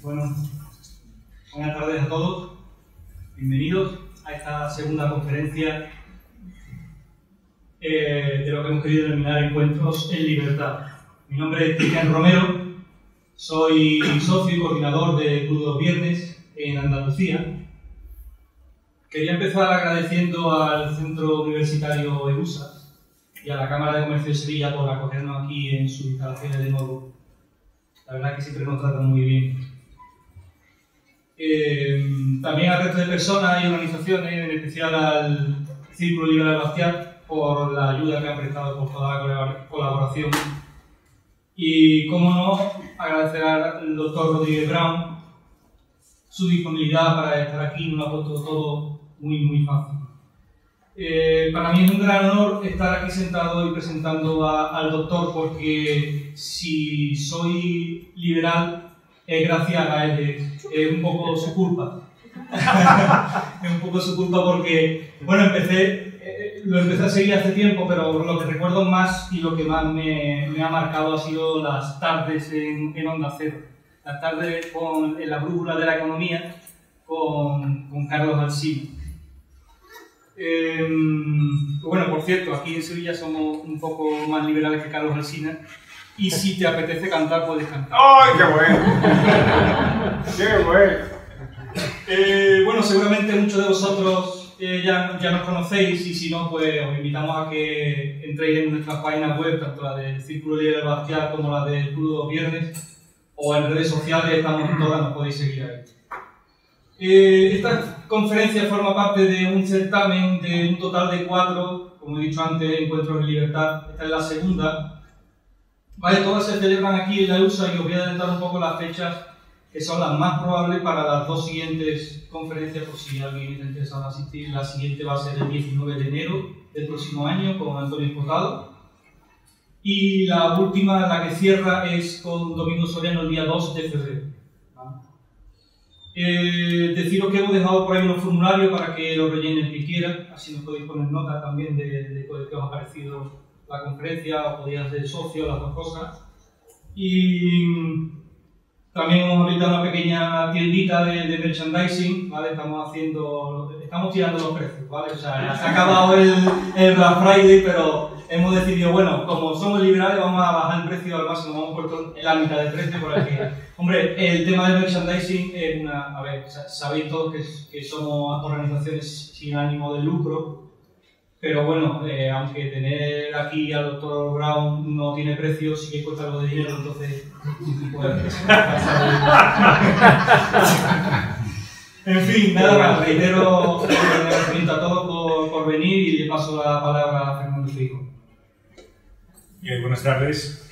Bueno, buenas tardes a todos. Bienvenidos a esta segunda conferencia de lo que hemos querido denominar Encuentros en Libertad. Mi nombre es Cristian Romero, soy socio y coordinador del Club de los Viernes en Andalucía. Quería empezar agradeciendo al Centro Universitario EUSA y a la Cámara de Comercio de Sevilla por acogernos aquí en sus instalaciones de nuevo. La verdad es que siempre nos tratan muy bien. También al resto de personas y organizaciones, en especial al Círculo Liberal Bastiat, por la ayuda que han prestado, por toda la colaboración. Y, cómo no, agradecer al doctor Rodríguez Brown su disponibilidad para estar aquí. Nos lo ha puesto todo muy fácil. Para mí es un gran honor estar aquí sentado y presentando al doctor, porque si soy liberal es gracias a él, es un poco su culpa. Es un poco su culpa porque, bueno, lo empecé a seguir hace tiempo, pero lo que recuerdo más y lo que más me ha marcado ha sido las tardes en Onda Cero. Las tardes en la brújula de la economía con Carlos Alsina. Bueno, por cierto, aquí en Sevilla somos un poco más liberales que Carlos Alsina. Y si te apetece cantar, puedes cantar. ¡Ay, qué bueno! ¡Qué bueno! Bueno, seguramente muchos de vosotros ya nos conocéis, y si no, pues os invitamos a que entréis en nuestras páginas web, tanto la del Círculo Liberal Bastiat como la del Club de los Viernes, o en redes sociales, estamos en todas, nos podéis seguir ahí. Esta conferencia forma parte de un certamen de un total de 4, como he dicho antes, Encuentros en Libertad. Esta es la segunda. Vale, todas se celebran aquí en la EUSA y os voy a adelantar un poco las fechas que son las más probables para las dos siguientes conferencias, por si alguien está interesado en asistir. La siguiente va a ser el 19 de enero del próximo año con Antonio Espotado, y la última, la que cierra, es con Domingo Soriano el día 2 de febrero. Deciros que hemos dejado por ahí unos formularios para que los rellenen el que quieran, así nos podéis poner nota también de qué os ha parecido la conferencia, o podéis ser socio, las dos cosas. Y también hemos ahorita una pequeña tiendita de merchandising, ¿vale? Estamos tirando los precios, ¿vale? O sea, se ha acabado el Black Friday, pero hemos decidido, bueno, como somos liberales, vamos a bajar el precio al máximo, hemos puesto en la mitad del precio por aquí. Hombre, el tema del merchandising es una... A ver, sabéis todos que somos organizaciones sin ánimo de lucro, pero bueno, aunque tener aquí al doctor Brown no tiene precio, sí que cuesta algo de dinero, entonces... En fin, nada más, reitero el agradecimiento a todos por venir, y le paso la palabra a Fernando Fijo. Buenas tardes.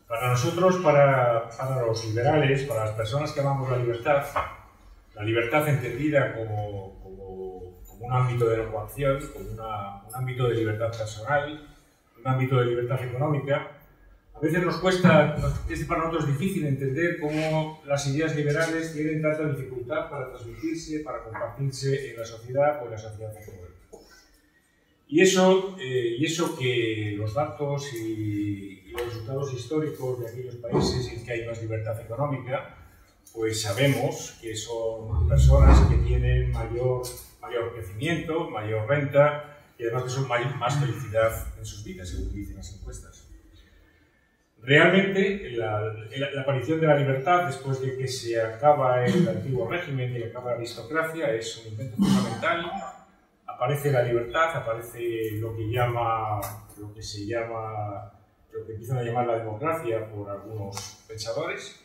Para nosotros, para los liberales, para las personas que amamos la libertad entendida como un ámbito de no coacción, como un ámbito de libertad personal, un ámbito de libertad económica, a veces nos cuesta, es para nosotros difícil entender cómo las ideas liberales tienen tanta dificultad para transmitirse, para compartirse en la sociedad o en la sociedad en general. Y eso que los datos y los resultados históricos de aquellos países en que hay más libertad económica, pues sabemos que son personas que tienen mayor crecimiento, mayor renta, y además que son más felicidad en sus vidas, según dicen las encuestas. Realmente, la aparición de la libertad, después de que se acaba el antiguo régimen y acaba la aristocracia, es un invento fundamental. Aparece la libertad, aparece lo que empiezan a llamar la democracia por algunos pensadores.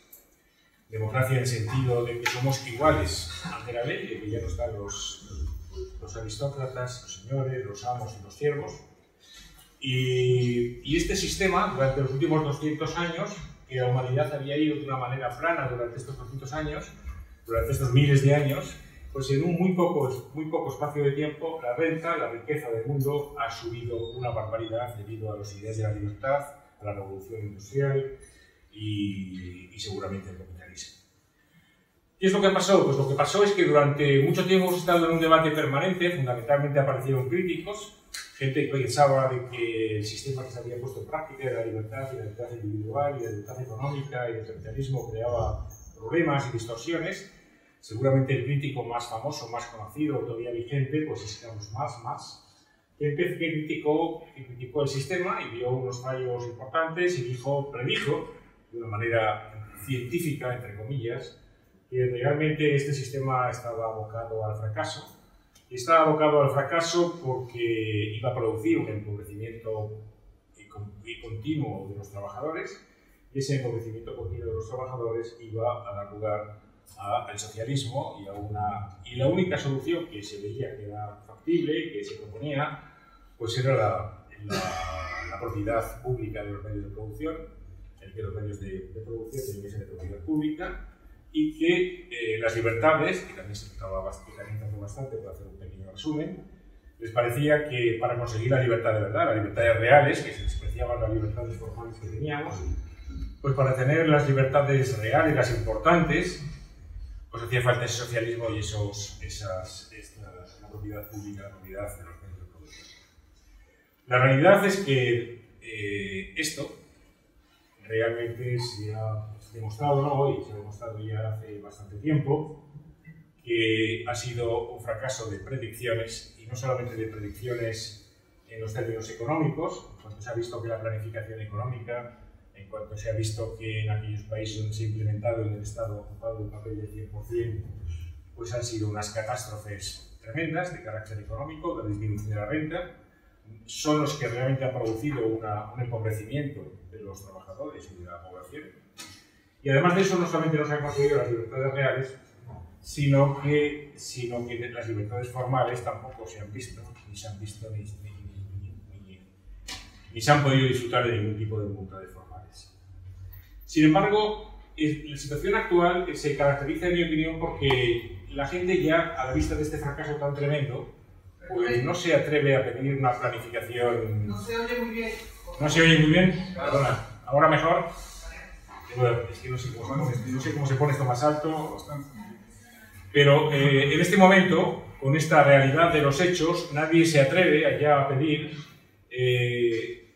Democracia en el sentido de que somos iguales ante la ley, de que ya no están los aristócratas, los señores, los amos y los siervos. Y este sistema, durante los últimos 200 años, que la humanidad había ido de una manera plana durante estos 200 años, durante estos miles de años, pues en un muy poco espacio de tiempo, la renta, la riqueza del mundo ha subido una barbaridad debido a las ideas de la libertad, a la revolución industrial y seguramente al capitalismo. ¿Qué es lo que ha pasado? Pues lo que pasó es que durante mucho tiempo hemos estado en un debate permanente, fundamentalmente aparecieron críticos gente que pensaba de que el sistema que se había puesto en práctica de la libertad individual y la libertad económica y el capitalismo creaba problemas y distorsiones. Seguramente el crítico más famoso, más conocido, todavía vigente, pues es Carlos Marx, que criticó el sistema y vio unos fallos importantes y predijo de una manera científica, entre comillas, que realmente este sistema estaba abocado al fracaso. Y estaba abocado al fracaso porque iba a producir un empobrecimiento continuo de los trabajadores, y ese empobrecimiento continuo de los trabajadores iba a dar lugar al socialismo y la única solución que se veía que era factible y que se proponía pues era la propiedad pública de los medios de producción, el que los medios de producción tenían que ser de propiedad pública y que las libertades, que también se trató bastante para hacer un pequeño resumen, les parecía que para conseguir la libertad de verdad, las libertades reales, que se despreciaban las libertades formales que teníamos, pues para tener las libertades reales, las importantes, pues hacía falta ese socialismo y la propiedad pública, la propiedad de los medios de producción. La realidad es que esto realmente se ha demostrado, no hoy, se ha demostrado ya hace bastante tiempo, que ha sido un fracaso de predicciones, y no solamente de predicciones en los términos económicos, cuando se ha visto que la planificación económica, en cuanto se ha visto que en aquellos países donde se ha implementado y donde el Estado ha ocupado el papel del 100%, pues han sido unas catástrofes tremendas de carácter económico, la disminución de la renta, son los que realmente han producido un empobrecimiento de los trabajadores y de la población. Y además de eso, no solamente no se han conseguido las libertades reales, sino que las libertades formales tampoco se han visto, ni se han podido disfrutar de ningún tipo de libertades formales. Sin embargo, la situación actual se caracteriza, en mi opinión, porque la gente ya, a la vista de este fracaso tan tremendo, pues no se atreve a pedir una planificación... No se oye muy bien. ¿No se oye muy bien? Perdona. ¿Ahora mejor? Bueno, es que no sé cómo se pone esto más alto. Pero en este momento, con esta realidad de los hechos, nadie se atreve allá a pedir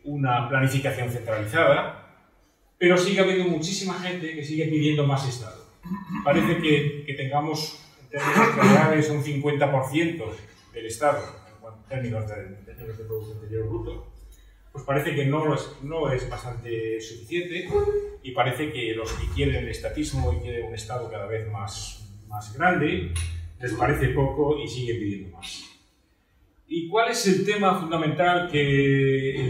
una planificación centralizada, pero sigue habiendo muchísima gente que sigue pidiendo más Estado. Parece que tengamos, en términos generales, un 50% del Estado, en términos de Producto Interior Bruto, pues parece que no es bastante suficiente, y parece que los que quieren el estatismo y quieren un Estado cada vez más grande, les parece poco y siguen pidiendo más. ¿Y cuál es el tema fundamental por que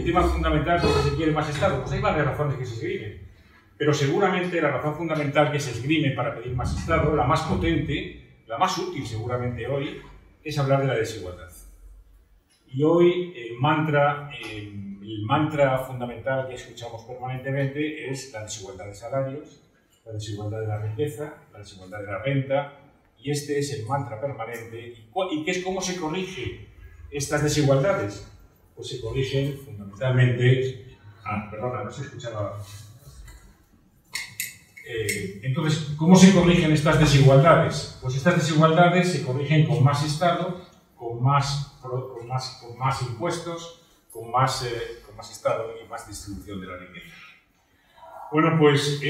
se quiere más Estado? Pues hay varias razones que se esgrimen, pero seguramente la razón fundamental que se esgrime para pedir más Estado, la más potente, la más útil seguramente hoy, es hablar de la desigualdad. Y hoy el mantra fundamental que escuchamos permanentemente es la desigualdad de salarios, la desigualdad de la riqueza, la desigualdad de la renta, y este es el mantra permanente. ¿Y qué es cómo se corrige estas desigualdades? Pues se corrigen fundamentalmente... perdona, no se escuchaba... entonces, ¿cómo se corrigen estas desigualdades? Pues estas desigualdades se corrigen con más Estado, con más impuestos, con más Estado y más distribución de la riqueza. Bueno, pues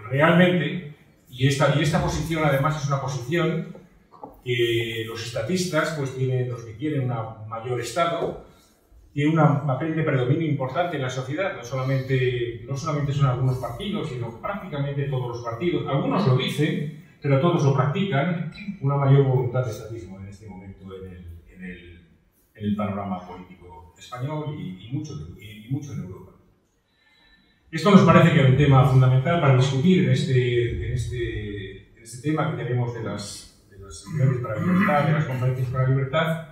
realmente, y esta posición además es una posición que los estatistas, pues los que quieren un mayor Estado, tiene un papel de predominio importante en la sociedad. No solamente son algunos partidos, sino prácticamente todos los partidos. Algunos lo dicen, pero todos lo practican, una mayor voluntad de estatismo en este momento en el panorama político español y mucho en Europa. Esto nos parece que es un tema fundamental para discutir en este tema que tenemos de las sesiones para la libertad, de las conferencias para la libertad.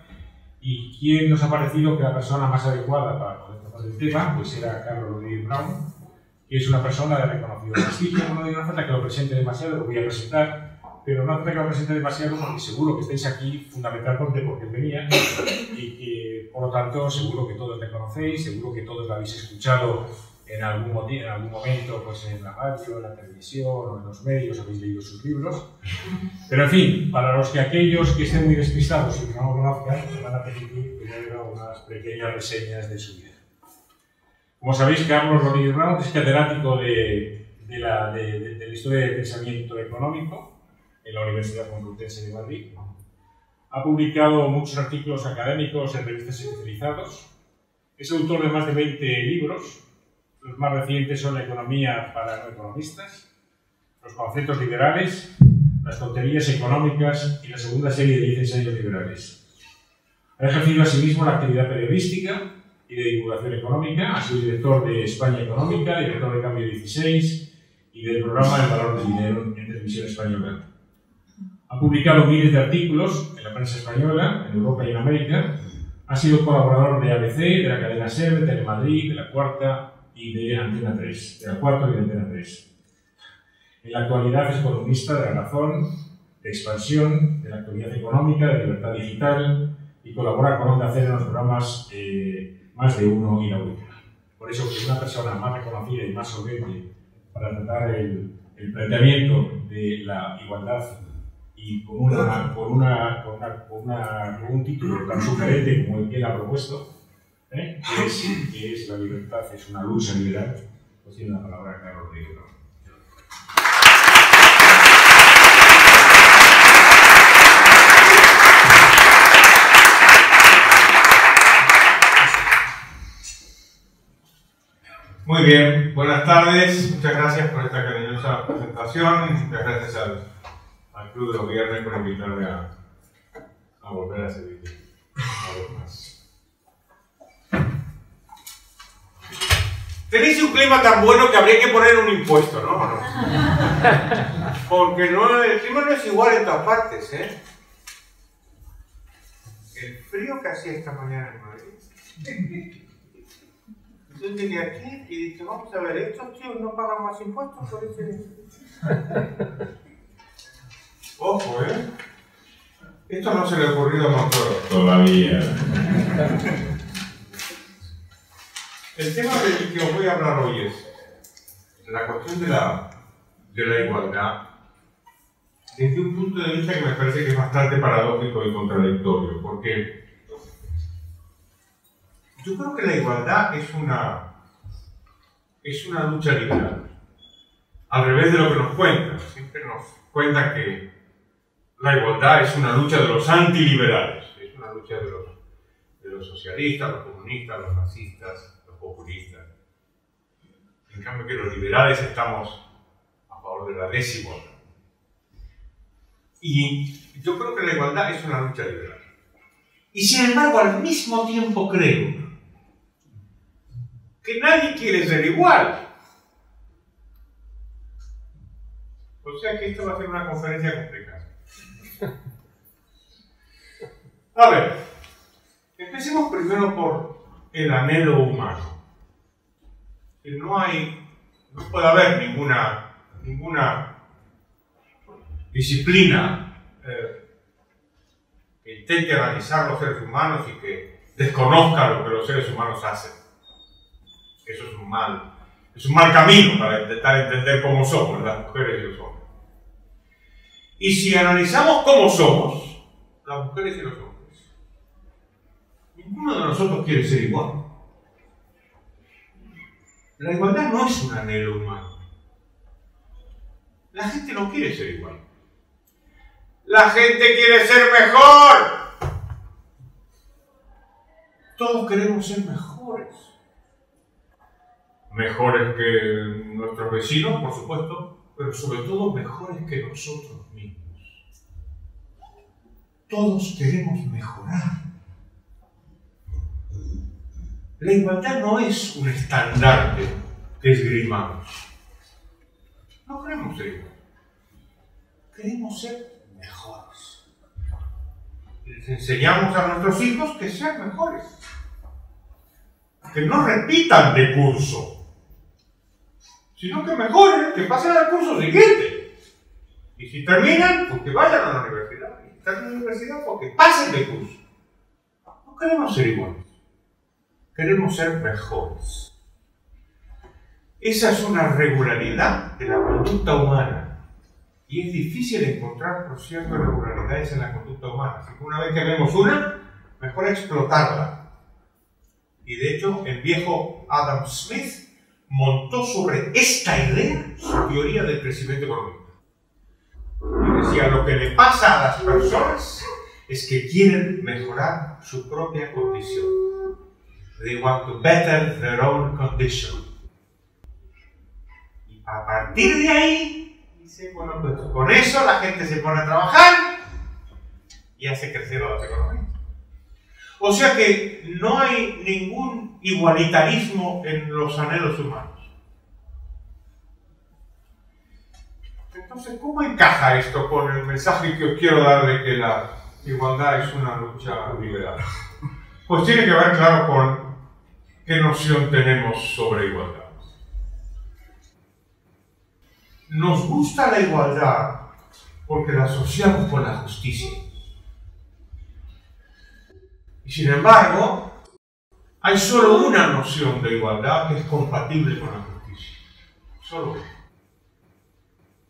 ¿Y quién nos ha parecido que la persona más adecuada para poder tratar el tema? Pues era Carlos Rodríguez Brown, que es una persona de reconocido prestigio. No hace falta que lo presente demasiado, lo voy a presentar, pero no hace falta que lo presente demasiado porque seguro que estáis aquí fundamentalmente porque él venía, y que por lo tanto seguro que todos le conocéis, seguro que todos lo habéis escuchado en algún momento pues en la radio, en la televisión o en los medios habéis leído sus libros. Pero en fin, para los que aquellos que estén muy despistados y que no lo conozcan, se van a permitir que le haga unas pequeñas reseñas de su vida. Como sabéis, Carlos Rodríguez Brown es catedrático de la Historia del Pensamiento Económico en la Universidad Complutense de Madrid. Ha publicado muchos artículos académicos en revistas especializadas. Es autor de más de 20 libros. Los más recientes son La economía para no economistas, Los conceptos liberales, Las tonterías económicas y la segunda serie de 10 ensayos liberales. Ha ejercido asimismo la actividad periodística y de divulgación económica. Ha sido director de España Económica, director de Cambio 16 y del programa El Valor del Dinero en Televisión Española. Ha publicado miles de artículos en la prensa española, en Europa y en América. Ha sido colaborador de ABC, de la cadena SER, de Telemadrid, de La Cuarta y de Antena 3. De La Cuarta y de Antena 3. En la actualidad es columnista de La Razón, de Expansión, de la Actualidad Económica, de Libertad Digital y colabora con Onda Cero en los programas Más de Uno y La Última. Por eso que una persona más reconocida y más solvente para tratar el planteamiento de la igualdad y con un título tan sugerente como el que él ha propuesto, que es La libertad es una lucha liberal, pues tiene la palabra Carlos Rodríguez Brown. Muy bien, buenas tardes, muchas gracias por esta cariñosa presentación y muchas gracias al Club de los Viernes por invitarme a volver a servir una vez más. Tenéis un clima tan bueno que habría que poner un impuesto, ¿no? Porque no, el clima no es igual en todas partes, ¿eh? El frío que hacía esta mañana en Madrid. Yo llegué aquí y dije, vamos a ver, estos tíos no pagan más impuestos por ese... Ojo, ¿eh? Esto no se le ha ocurrido a Montoro todavía. El tema del que os voy a hablar hoy es la cuestión de la igualdad desde un punto de vista que me parece que es bastante paradójico y contradictorio, porque yo creo que la igualdad es una lucha liberal. Al revés de lo que nos cuentan. Siempre nos cuentan que la igualdad es una lucha de los antiliberales. Es una lucha de los socialistas, los comunistas, los nazistas, los populistas. En cambio que los liberales estamos a favor de la desigualdad. Y yo creo que la igualdad es una lucha liberal. Y sin embargo, al mismo tiempo creo que nadie quiere ser igual. O sea que esto va a ser una conferencia complicada. A ver, empecemos primero por el anhelo humano. Que no puede haber ninguna disciplina que intente analizar los seres humanos y que desconozca lo que los seres humanos hacen. Eso es un mal camino para intentar entender cómo somos las mujeres y los hombres. Y si analizamos cómo somos las mujeres y los hombres, ninguno de nosotros quiere ser igual. La igualdad no es un anhelo humano. La gente no quiere ser igual. La gente quiere ser mejor. Todos queremos ser mejores. Mejores que nuestros vecinos, por supuesto, pero sobre todo mejores que nosotros mismos. Todos queremos mejorar. La igualdad no es un estandarte que esgrimamos. No queremos ser igual. Queremos ser mejores. Les enseñamos a nuestros hijos que sean mejores. Que no repitan de curso, sino que mejoren, que pasen al curso siguiente. Y si terminan, pues que vayan a la universidad. Y si están en la universidad, pues que pasen de curso. No queremos ser iguales. Queremos ser mejores. Esa es una regularidad de la conducta humana. Y es difícil encontrar, por cierto, regularidades en la conducta humana. Así que una vez que vemos una, mejor explotarla. Y de hecho, el viejo Adam Smith montó sobre esta idea su teoría del crecimiento económico. Y decía, lo que le pasa a las personas es que quieren mejorar su propia condición. They want to better their own condition. Y a partir de ahí, dice, bueno, pues con eso la gente se pone a trabajar y hace crecer a las economías. O sea que no hay ningún igualitarismo en los anhelos humanos. Entonces, ¿cómo encaja esto con el mensaje que os quiero dar de que la igualdad es una lucha liberal? Pues tiene que ver, claro, con qué noción tenemos sobre igualdad. Nos gusta la igualdad porque la asociamos con la justicia. Y sin embargo, hay solo una noción de igualdad que es compatible con la justicia. Solo una.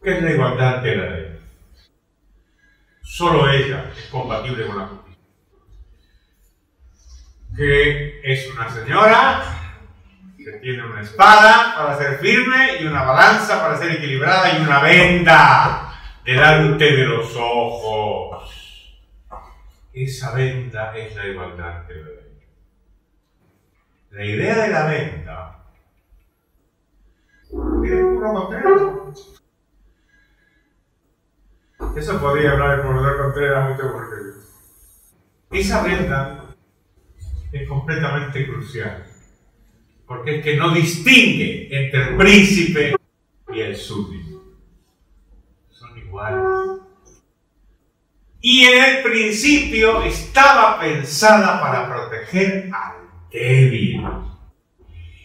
¿Qué es la igualdad ante la ley? Solo ella es compatible con la justicia. Que es una señora que tiene una espada para ser firme y una balanza para ser equilibrada y una venda delante de los ojos. Esa venda es la igualdad ante la ley. La idea de la venda es puro contrario. Eso podría hablar el profesor Contreras mucho porque esa venda es completamente crucial. Porque es que no distingue entre el príncipe y el súbdito. Son iguales. Y en el principio estaba pensada para proteger al débil.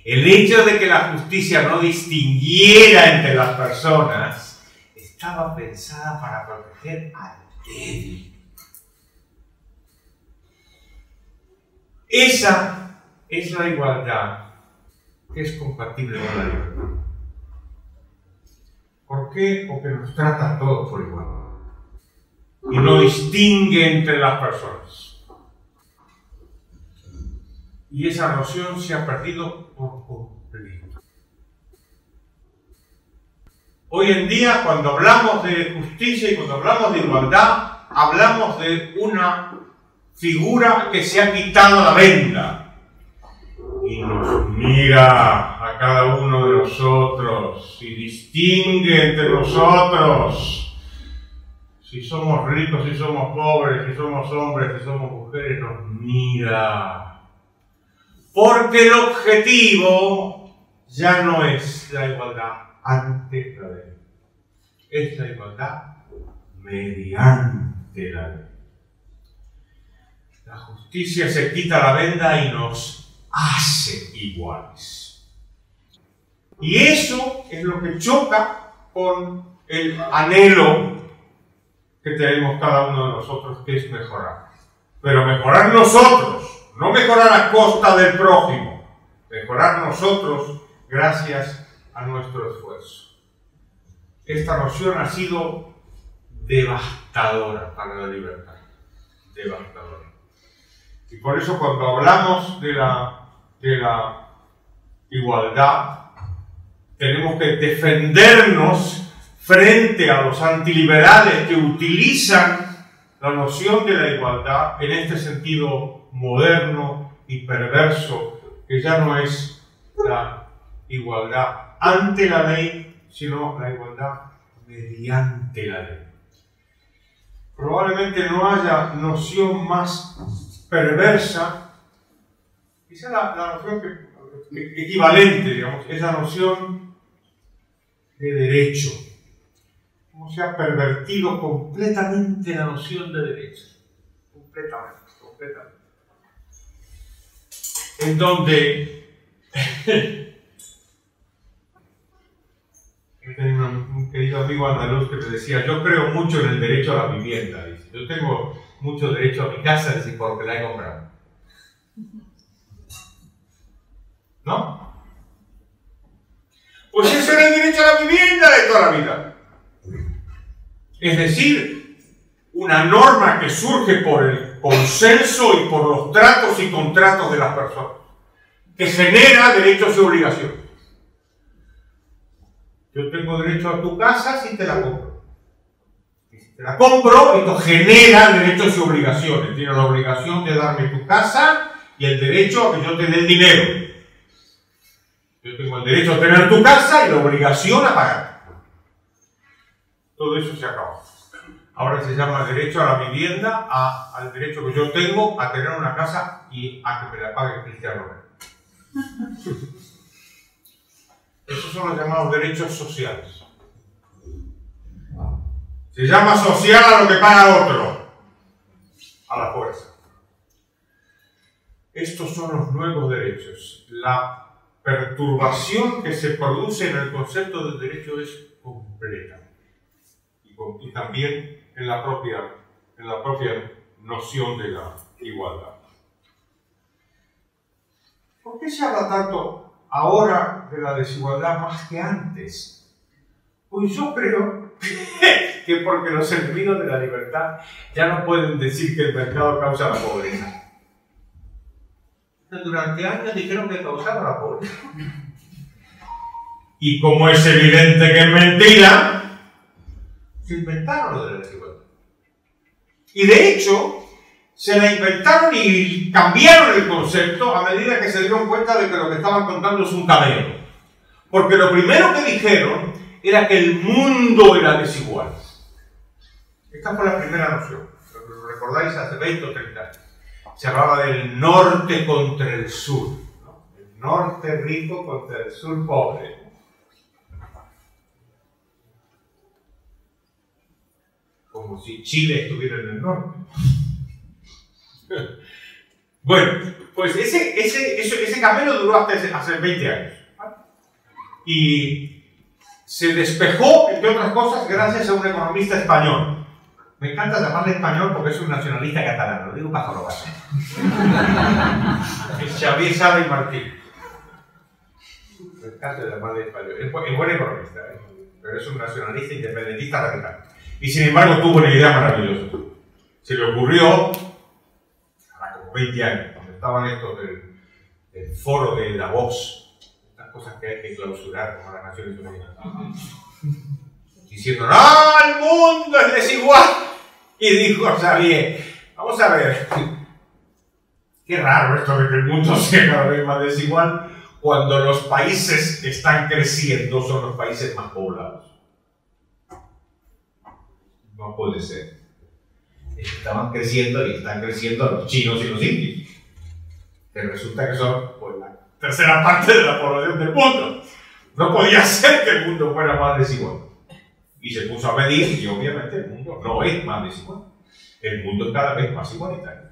El hecho de que la justicia no distinguiera entre las personas estaba pensada para proteger al débil. Esa es la igualdad que es compatible con la libertad. ¿Por qué? Porque nos trata a todos por igual. Y no distingue entre las personas. Y esa noción se ha perdido por completo. Hoy en día, cuando hablamos de justicia y cuando hablamos de igualdad, hablamos de una figura que se ha quitado la venda y nos mira a cada uno de nosotros y distingue entre nosotros. Si somos ricos, si somos pobres, si somos hombres, si somos mujeres, nos mira. Porque el objetivo ya no es la igualdad ante la ley. Es la igualdad mediante la ley. La justicia se quita la venda y nos hace iguales. Y eso es lo que choca con el anhelo que tenemos cada uno de nosotros, que es mejorar. Pero mejorar nosotros, no mejorar a costa del prójimo. Mejorar nosotros gracias a nuestro esfuerzo. Esta noción ha sido devastadora para la libertad. Devastadora. Y por eso cuando hablamos de la igualdad, tenemos que defendernos frente a los antiliberales que utilizan la noción de la igualdad en este sentido moderno y perverso, que ya no es la igualdad ante la ley, sino la igualdad mediante la ley. Probablemente no haya noción más perversa, quizá la noción equivalente, digamos, es la noción de derecho. Cómo se ha pervertido completamente la noción de derecho. Completamente. En donde yo tenía un querido amigo andaluz que me decía, yo creo mucho en el derecho a la vivienda. Dice, yo tengo mucho derecho a mi casa, dice, porque la he comprado. ¿No? Pues ese era el derecho a la vivienda de toda la vida. Es decir, una norma que surge por el consenso y por los tratos y contratos de las personas, que genera derechos y obligaciones. Yo tengo derecho a tu casa si te la compro. Y si te la compro, esto genera derechos y obligaciones. Tienes la obligación de darme tu casa y el derecho a que yo te dé el dinero. Yo tengo el derecho a tener tu casa y la obligación a pagar. Todo eso se acabó. Ahora se llama derecho a la vivienda, al derecho que yo tengo a tener una casa y a que me la pague Cristiano Ronaldo. Esos son los llamados derechos sociales. Se llama social a lo que paga otro, a la fuerza. Estos son los nuevos derechos. La perturbación que se produce en el concepto del derecho es completa. Y también en la propia noción de la igualdad. ¿Por qué se habla tanto ahora de la desigualdad más que antes? Pues yo creo que porque los enemigos de la libertad ya no pueden decir que el mercado causa la pobreza. Durante años dijeron que causaba la pobreza. Y como es evidente que es mentira, se inventaron lo de la desigualdad. Y de hecho, se la inventaron y cambiaron el concepto a medida que se dieron cuenta de que lo que estaban contando es un cameo. Porque lo primero que dijeron era que el mundo era desigual. Esta fue la primera noción. ¿Lo recordáis? Hace 20 o 30 años. Se hablaba del norte contra el sur, ¿no? El norte rico contra el sur pobre. Como si Chile estuviera en el norte. Bueno, pues ese camino duró hasta hace 20 años. Y se despejó, entre otras cosas, gracias a un economista español. Me encanta llamarle español porque es un nacionalista catalán, lo digo para jorobarse. Es Xavier Sala y Martín. Me encanta llamarle español. Es buen economista, pero es un nacionalista independentista radical. Y sin embargo tuvo una idea maravillosa. Se le ocurrió, ahora como 20 años, cuando estaban estos del foro de Davos, estas cosas que hay que clausurar como las Naciones Unidas, diciendo, ¡no, el mundo es desigual! Y dijo Xavier, vamos a ver, qué raro esto de que el mundo sea cada vez más desigual cuando los países que están creciendo son los países más poblados. No puede ser. Estaban creciendo y están creciendo los chinos y los indios. Pero resulta que son pues, la tercera parte de la población del mundo. No podía ser que el mundo fuera más desigual. Y se puso a medir y obviamente el mundo no es más desigual. El mundo es cada vez más igualitario.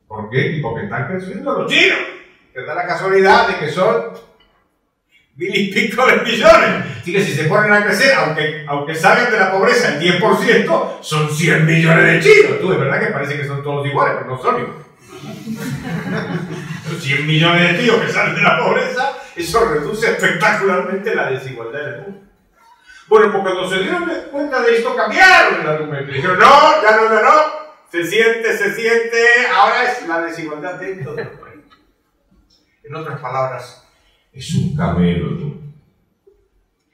¿Por qué? Y porque están creciendo los chinos. Que da la casualidad de que son 1000 y pico de millones. Así que si se ponen a crecer, aunque salgan de la pobreza el 10%, son 100 millones de chinos. Tú, de verdad que parece que son todos iguales, pero no son iguales. Los 100 millones de tíos que salen de la pobreza, eso reduce espectacularmente la desigualdad en el mundo. Bueno, pues cuando se dieron cuenta de esto, cambiaron el argumento. Dijeron, no, ya no. Se siente, ahora es la desigualdad dentro del país. En otras palabras, es un camelo, ¿no?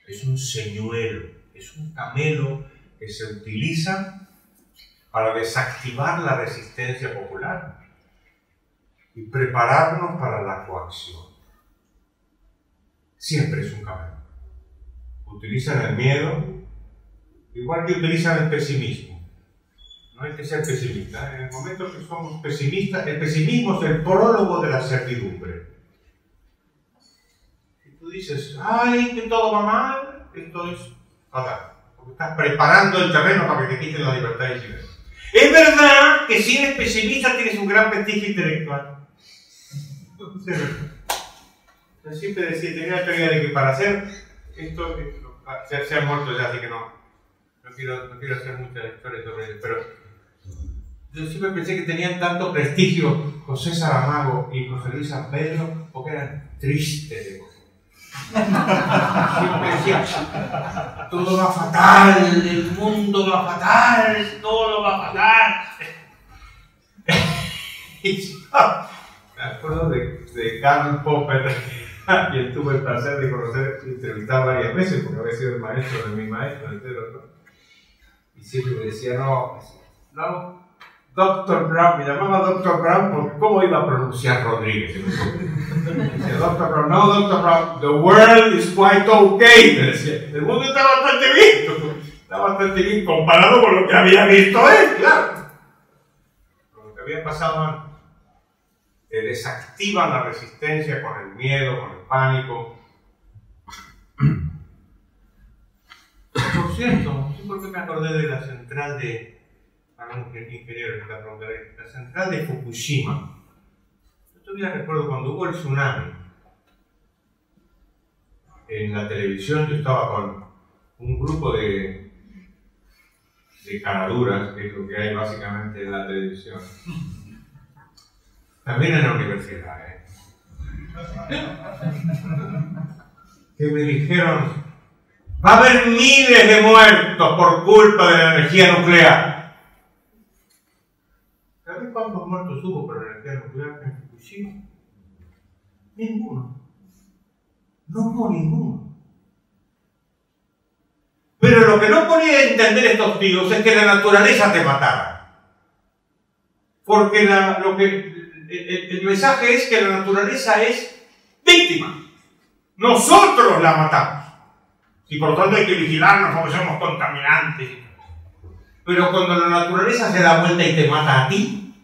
Es un señuelo, es un camelo que se utiliza para desactivar la resistencia popular y prepararnos para la coacción. Siempre es un camelo. Utilizan el miedo, igual que utilizan el pesimismo. No hay que ser pesimista. En el momento que somos pesimistas, el pesimismo es el prólogo de la certidumbre. Si tú dices, ay, que todo va mal, esto es fatal. Porque estás preparando el terreno para que te quiten la libertad de decisión. Es verdad que si eres pesimista tienes un gran prestigio intelectual. Es verdad. Yo siempre decía, tenía la teoría de que para hacer esto, se han muerto ya, así que no quiero hacer muchas historias sobre ello, pero yo siempre pensé que tenían tanto prestigio José Saramago y José Luis San Pedro porque eran tristes de coger. Siempre decía, todo va fatal, el mundo va fatal, todo va fatal. Y yo me acuerdo de Karl Popper, a quien tuve el placer de conocer y entrevistar varias veces, porque había sido el maestro de mi maestro, etc. Y siempre me decía, no, Dr. Brown, me llamaba Dr. Brown porque ¿cómo iba a pronunciar Rodríguez? Me decía, Dr. Brown, no, Dr. Brown, the world is quite okay. Me decía, el mundo está bastante bien comparado con lo que había visto él, claro. Con lo que había pasado antes. Te desactivan la resistencia con el miedo, con el pánico. Por cierto, no sé por qué me acordé de la central de... Hablando de ingenieros, la central de Fukushima. Yo todavía recuerdo cuando hubo el tsunami. En la televisión yo estaba con un grupo de caraduras, que es lo que hay básicamente en la televisión. También en la universidad, que me dijeron, va a haber miles de muertos por culpa de la energía nuclear. ¿Sabes cuántos muertos hubo por la energía nuclear en Fukushima? Ninguno. No hubo ninguno. Pero lo que no podía entender estos tíos es que la naturaleza te matara. Porque el mensaje es que la naturaleza es víctima. Nosotros la matamos. Y por tanto hay que vigilarnos porque somos contaminantes. Pero cuando la naturaleza se da vuelta y te mata a ti,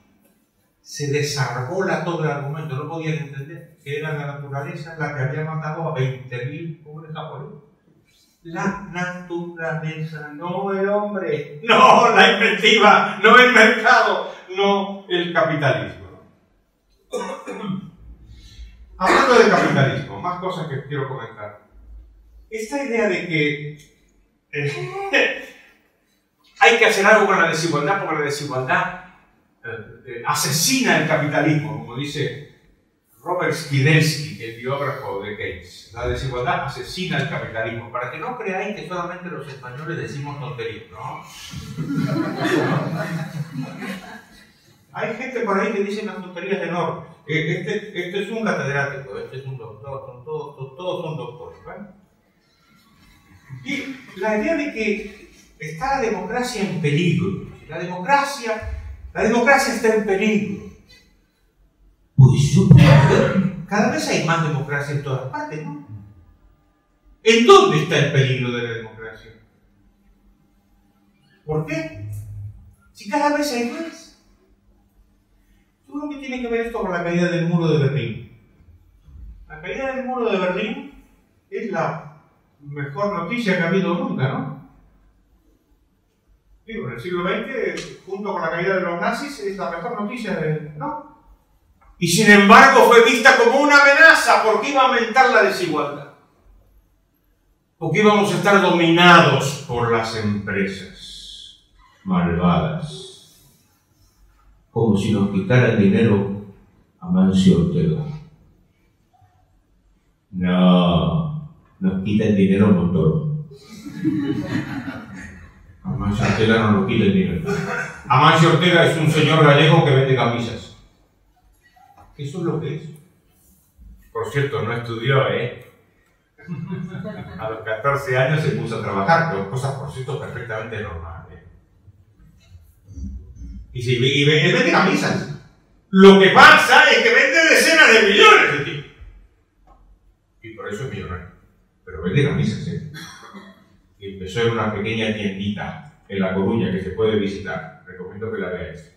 se desarbola todo el argumento. No podían entender que era la naturaleza la que había matado a 20.000 pobres japoneses. La naturaleza, no el hombre, no la inventiva, no el mercado, no el capitalismo. Hablando de capitalismo, más cosas que quiero comentar. Esta idea de que hay que hacer algo con la desigualdad porque la desigualdad asesina el capitalismo, como dice Robert Skidelsky, el biógrafo de Keynes. La desigualdad asesina el capitalismo. Para que no creáis que solamente los españoles decimos tonterías, ¿no? Hay gente por ahí que dice unas tonterías enormes. Este es un catedrático, este es un doctor, todos son doctores, ¿vale? Y la idea de que está la democracia en peligro. La democracia está en peligro. Pues yo cada vez hay más democracia en todas partes, ¿no? ¿En dónde está el peligro de la democracia? ¿Por qué? Si cada vez hay más. Seguro que tiene que ver esto con la caída del muro de Berlín. La caída del muro de Berlín es la mejor noticia que ha habido nunca, ¿no? Digo, en el siglo XX, junto con la caída de los nazis, es la mejor noticia, ¿no? Y sin embargo fue vista como una amenaza porque iba a aumentar la desigualdad. Porque íbamos a estar dominados por las empresas malvadas. Como si nos quitaran dinero a Mancio Ortega. No, nos quitan dinero Montoro. A Mancio Ortega no nos quita el dinero. Amancio Ortega es un señor gallego que vende camisas. Eso es lo que es. Por cierto, no estudió, A los 14 años se puso a trabajar, pero cosas, por cierto, perfectamente normales. Y vende camisas. Lo que pasa es que vende decenas de millones de tipos. Y por eso es millonario. Pero vende camisas, Y empezó en una pequeña tiendita en La Coruña que se puede visitar. Recomiendo que la veáis.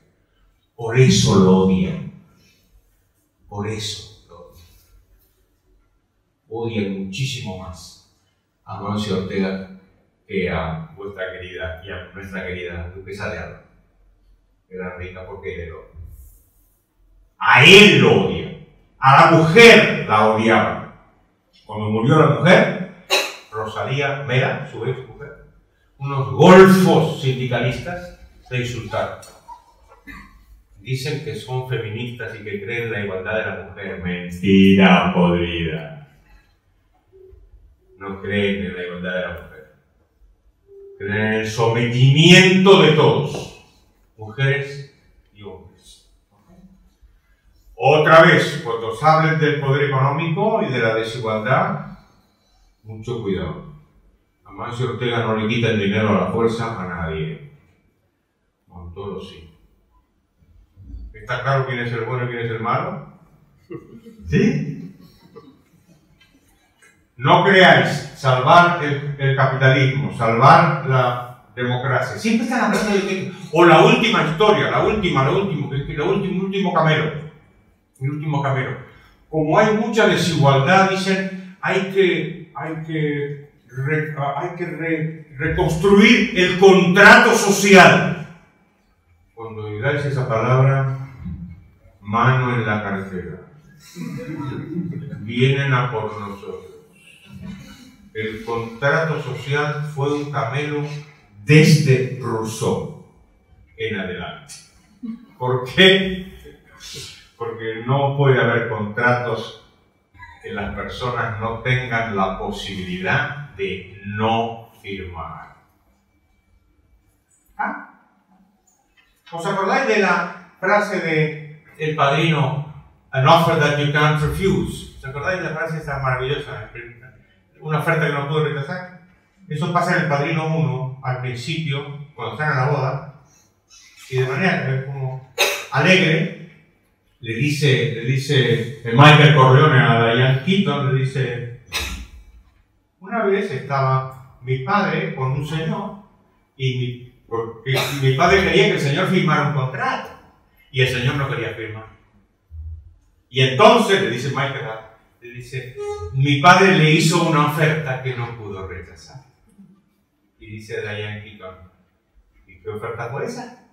Por eso lo odian. Por eso lo odian muchísimo más a Mancio Ortega que a vuestra querida y a nuestra querida duquesa de Alba. Era rica porque él lo odia. A él lo odia. A la mujer la odiaban. Cuando murió la mujer, Rosalía Mera, su ex mujer, unos golfos sindicalistas se insultaron. Dicen que son feministas y que creen en la igualdad de la mujer. Mentira podrida. no creen en la igualdad de la mujer. Creen en el sometimiento de todos, mujeres y hombres. Otra vez, cuando os hablen del poder económico y de la desigualdad, mucho cuidado. A Mancio Ortega no le quita el dinero a la fuerza a nadie. Montoro sí. ¿Está claro quién es el bueno y quién es el malo? ¿Sí? No creáis salvar el capitalismo, salvar la democracia. Siempre están hablando de que... O la última historia, el último camelo. El último camelo. Como hay mucha desigualdad, dicen, hay que reconstruir el contrato social. Cuando digáis esa palabra, mano en la cartera. Vienen a por nosotros. El contrato social fue un camelo desde Rousseau en adelante. ¿Por qué? Porque no puede haber contratos que las personas no tengan la posibilidad de no firmar. ¿Ah? ¿Os acordáis de la frase de El Padrino? An offer that you can't refuse. ¿Os acordáis de la frase esa maravillosa? Una oferta que no puedo rechazar. Eso pasa en El Padrino 1, al principio, cuando están en la boda, y de manera como alegre, le dice Michael Corleone a Diane Keaton, le dice: una vez estaba mi padre con un señor, porque mi padre quería que el señor firmara un contrato, y el señor no quería firmar. Y entonces, le dice Michael, le dice, mi padre le hizo una oferta que no pudo rechazar. Y dice Diane Keaton, ¿y qué oferta fue esa?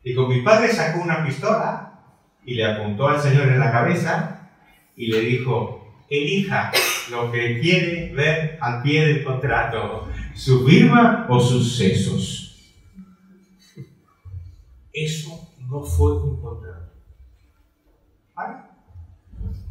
Dijo, mi padre sacó una pistola y le apuntó al señor en la cabeza y le dijo, elija lo que quiere ver al pie del contrato, su firma o sus sesos. Eso no fue un contrato. ¿Vale?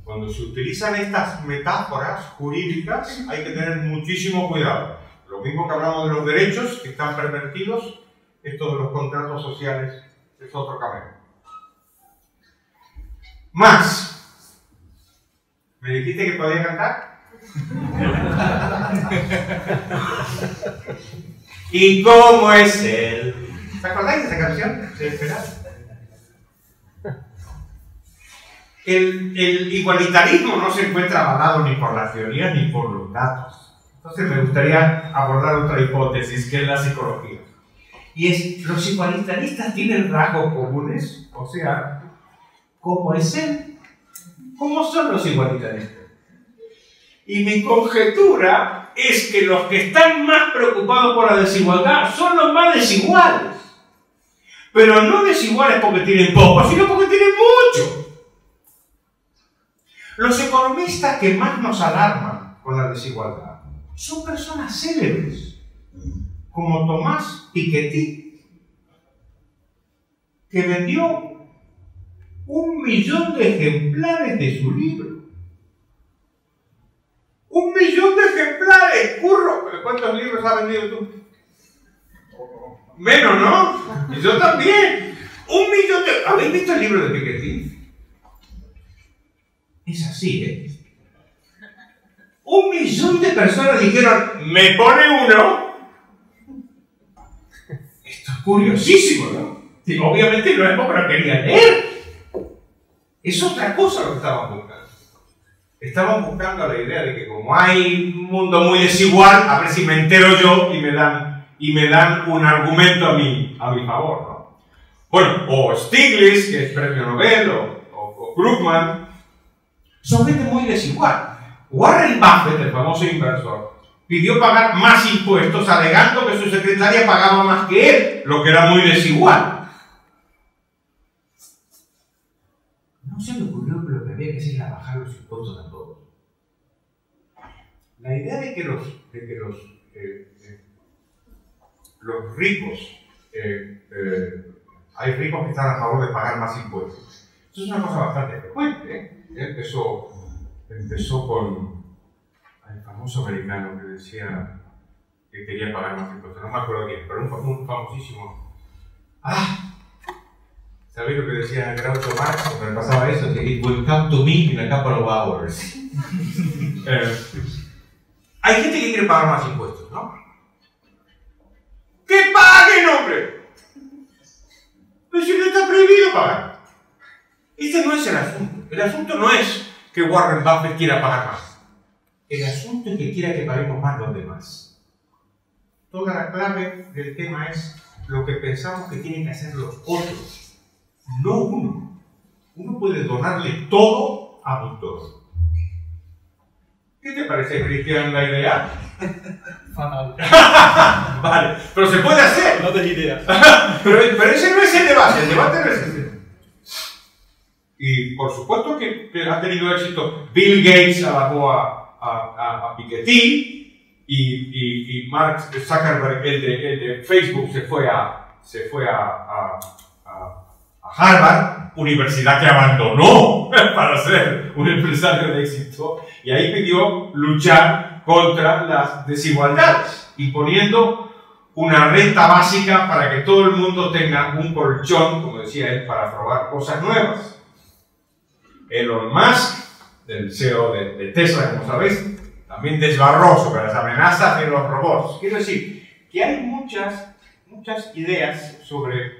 Cuando se utilizan estas metáforas jurídicas hay que tener muchísimo cuidado. Lo mismo que hablamos de los derechos que están pervertidos, esto de los contratos sociales es otro camino. Más. ¿Me dijiste que podía cantar? ¿Y cómo es él? ¿Se acordáis de esa canción? ¿Se esperaba? El igualitarismo no se encuentra avalado ni por las teorías ni por los datos. Entonces me gustaría abordar otra hipótesis, que es la psicología. Y es, ¿los igualitaristas tienen rasgos comunes? O sea, ¿cómo es él? ¿Cómo son los igualitaristas? Y mi conjetura es que los que están más preocupados por la desigualdad son los más desiguales. Pero no desiguales porque tienen poco, sino porque tienen mucho. Los economistas que más nos alarman con la desigualdad son personas célebres, como Tomás Piketty, que vendió 1 millón de ejemplares de su libro. 1 millón de ejemplares, curro. ¿Cuántos libros has vendido tú? Menos, ¿no? Y yo también. 1 millón de... ¿Habéis visto el libro de Piketty? Es así, ¿eh? 1 millón de personas dijeron, ¿me pone uno? Esto es curiosísimo, ¿no? Sí, obviamente no es porque lo quería leer. Es otra cosa lo que estaban buscando. Estaban buscando la idea de que como hay un mundo muy desigual, a ver si me entero yo y me dan un argumento a mi favor, ¿no? Bueno, o Stiglitz, que es premio Nobel, o Krugman, son gente muy desigual. Warren Buffett, el famoso inversor, pidió pagar más impuestos alegando que su secretaria pagaba más que él, lo que era muy desigual. No se le ocurrió que lo que había que hacer era bajar los impuestos a todos. La idea de que los ricos, hay ricos que están a favor de pagar más impuestos. Eso es una cosa bastante frecuente, ¿eh? Empezó con... al famoso americano que decía que quería pagar más impuestos. No me acuerdo quién, pero un famosísimo. ¿Sabéis lo que decía Groucho Marx cuando me pasaba eso? Que it will come to me in a couple of hours. Hay gente que quiere pagar más impuestos, ¿no? ¡Que paguen, hombre! Pero si no está prohibido pagar. Este no es el asunto. El asunto no es que Warren Buffett quiera pagar más. El asunto es que quiera que paguemos más los demás. Toda la clave del tema es lo que pensamos que tienen que hacer los otros, no uno. Uno puede donarle todo a mi todo. ¿Qué te parece, Cristian, la idea? Fatal. Vale, pero se puede hacer. No tengo idea. pero ese no es el debate no es ese. Y por supuesto que ha tenido éxito. Bill Gates alabó a Piketty y Mark Zuckerberg, el de Facebook, se fue a Harvard, universidad que abandonó para ser un empresario de éxito, y ahí pidió luchar contra las desigualdades, imponiendo una renta básica para que todo el mundo tenga un colchón, como decía él, para probar cosas nuevas. Elon Musk, el CEO de Tesla, como sabéis, también desbarró sobre las amenazas de los robots. Quiero decir que hay muchas ideas sobre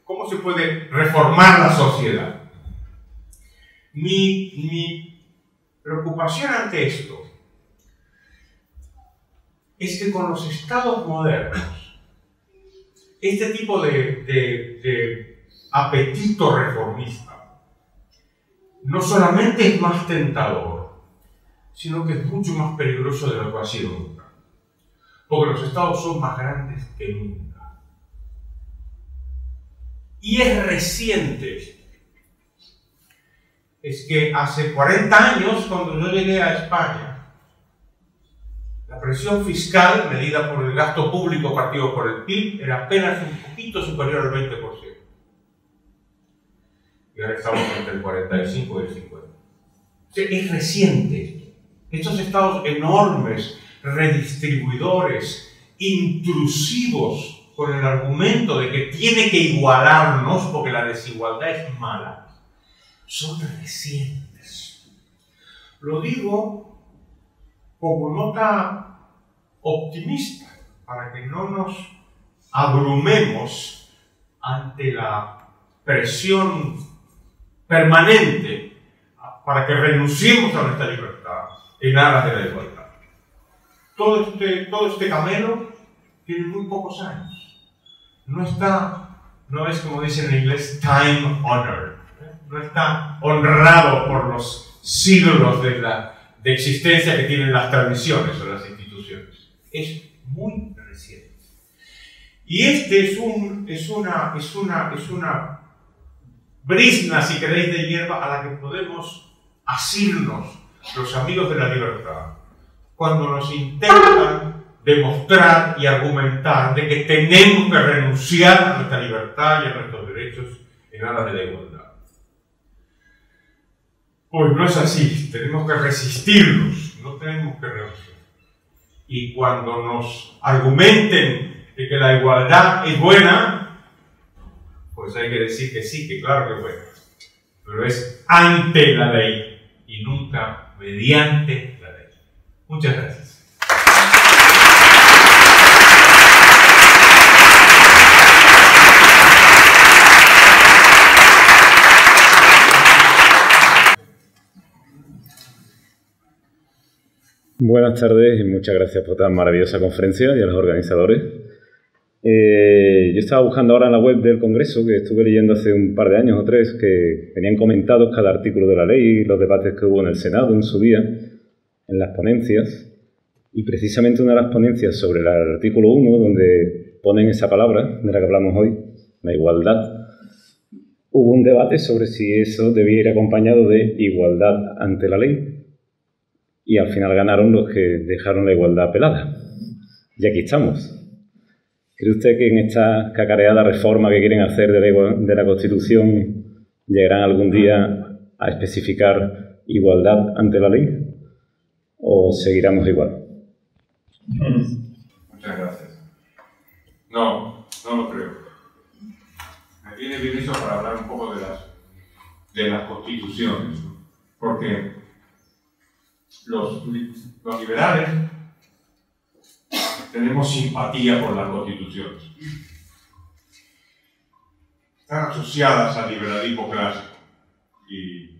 cómo se puede reformar la sociedad. Mi preocupación ante esto es que con los estados modernos, este tipo de apetito reformista no solamente es más tentador, sino que es mucho más peligroso de lo que ha sido nunca. Porque los estados son más grandes que nunca. Y es reciente esto. Es que hace 40 años, cuando yo llegué a España, la presión fiscal medida por el gasto público partido por el PIB era apenas un poquito superior al 20%. Y ahora estamos entre el 45 y el 50%. O sea, es reciente esto. Estos estados enormes, redistribuidores, intrusivos, con el argumento de que tiene que igualarnos porque la desigualdad es mala, son recientes. Lo digo como nota optimista, para que no nos abrumemos ante la presión permanente para que renunciemos a nuestra libertad en aras de la igualdad. Todo este camelo tiene muy pocos años. No es como dicen en inglés, time honored. No está honrado por los siglos de existencia que tienen las tradiciones o las instituciones. Es muy reciente. Y este es una brizna, si queréis, de hierba a la que podemos asirnos los amigos de la libertad cuando nos intentan demostrar y argumentar de que tenemos que renunciar a nuestra libertad y a nuestros derechos en aras de la igualdad. Pues no es así, tenemos que resistirnos, no tenemos que renunciar. Y cuando nos argumenten de que la igualdad es buena, pues hay que decir que sí, que claro que es buena, pero es ante la ley y nunca mediante la ley. Muchas gracias. Buenas tardes y muchas gracias por tan maravillosa conferencia y a los organizadores. Yo estaba buscando ahora en la web del Congreso, que estuve leyendo hace un par de años o tres, que venían comentados cada artículo de la ley y los debates que hubo en el Senado en su día, en las ponencias. Y precisamente una de las ponencias sobre el artículo 1, donde ponen esa palabra de la que hablamos hoy, la igualdad, hubo un debate sobre si eso debía ir acompañado de igualdad ante la ley. Y al final ganaron los que dejaron la igualdad pelada. Y aquí estamos. ¿Cree usted que en esta cacareada reforma que quieren hacer de la Constitución llegarán algún día a especificar igualdad ante la ley? o seguiremos igual? Muchas gracias. No lo creo. Me viene bien eso para hablar un poco de las constituciones, ¿no? Porque los liberales tenemos simpatía por las constituciones. Están asociadas al liberalismo clásico. Y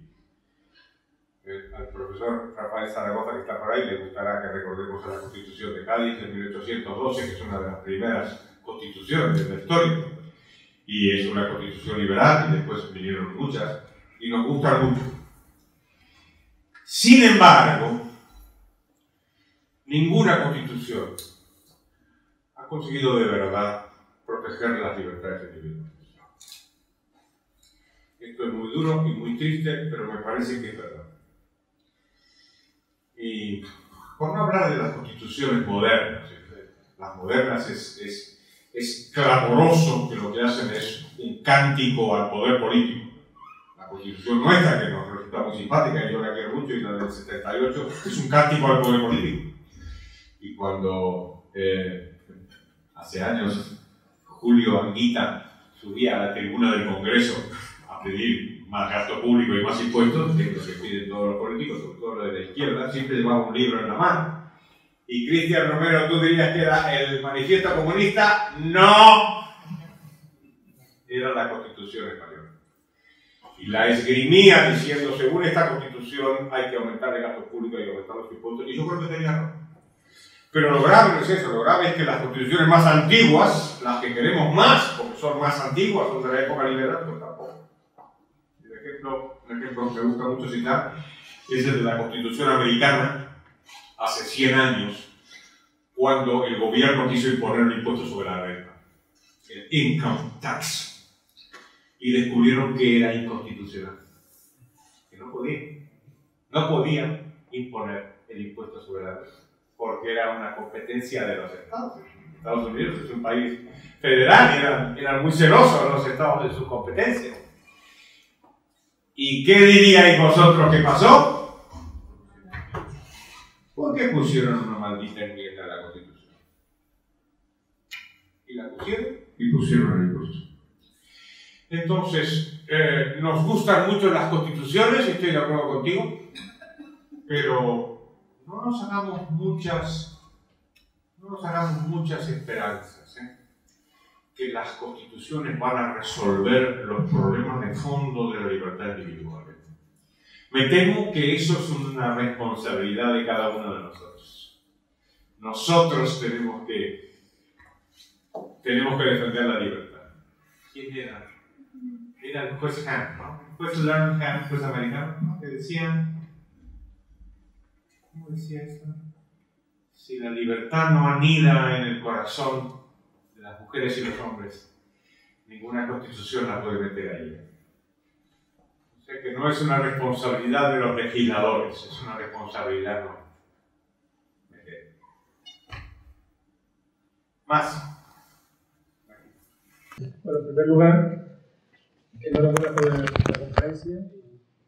al profesor Rafael Zaragoza, que está por ahí, le gustará que recordemos a la Constitución de Cádiz de 1812, que es una de las primeras constituciones de la historia. Y es una constitución liberal, y después vinieron muchas, y nos gustan mucho. Sin embargo, ninguna constitución ha conseguido de verdad proteger las libertades individuales. Esto es muy duro y muy triste, pero me parece que es verdad. Y por no hablar de las constituciones modernas, las modernas es clamoroso que lo que hacen es un cántico al poder político. La constitución nuestra, que nos resulta muy simpática, y yo la quiero mucho, y la del 78, es un cántico al poder político. Y cuando hace años Julio Anguita subía a la tribuna del Congreso a pedir más gasto público y más impuestos, que es lo que piden todos los políticos, sobre todo los de la izquierda, siempre llevaba un libro en la mano. Y Cristian Romero, ¿tú dirías que era el manifiesto comunista? ¡No! Era la Constitución española. Y la esgrimía diciendo, según esta Constitución hay que aumentar el gasto público y aumentar los impuestos. Y yo creo que tenía razón. Pero lo grave no es eso, lo grave es que las constituciones más antiguas, las que queremos más, porque son más antiguas, son de la época liberal, pues tampoco. Un ejemplo que me gusta mucho citar es el de la Constitución americana, hace 100 años, cuando el gobierno quiso imponer el impuesto sobre la renta, el income tax, y descubrieron que era inconstitucional, que no podían imponer el impuesto sobre la renta, porque era una competencia de los estados. Estados Unidos es un país federal y eran muy celosos los estados de sus competencias. ¿Y qué diríais vosotros que pasó? ¿Por qué pusieron una maldita enmienda a la Constitución? Y la pusieron el impuesto. Entonces, nos gustan mucho las constituciones, estoy de acuerdo contigo, pero no nos hagamos muchas esperanzas, que las constituciones van a resolver los problemas de fondo de la libertad individual. Me temo que eso es una responsabilidad de cada uno de nosotros. Nosotros tenemos que defender la libertad. ¿Quién era? Era el juez Ham, ¿no? El juez Learn Ham, juez americano, ¿no? Que decían, ¿cómo decía esto? Si la libertad no anida en el corazón de las mujeres y los hombres, ninguna constitución la puede meter ahí. O sea que no es una responsabilidad de los legisladores, es una responsabilidad no. Más. Bueno, en primer lugar, enhorabuena por la conferencia.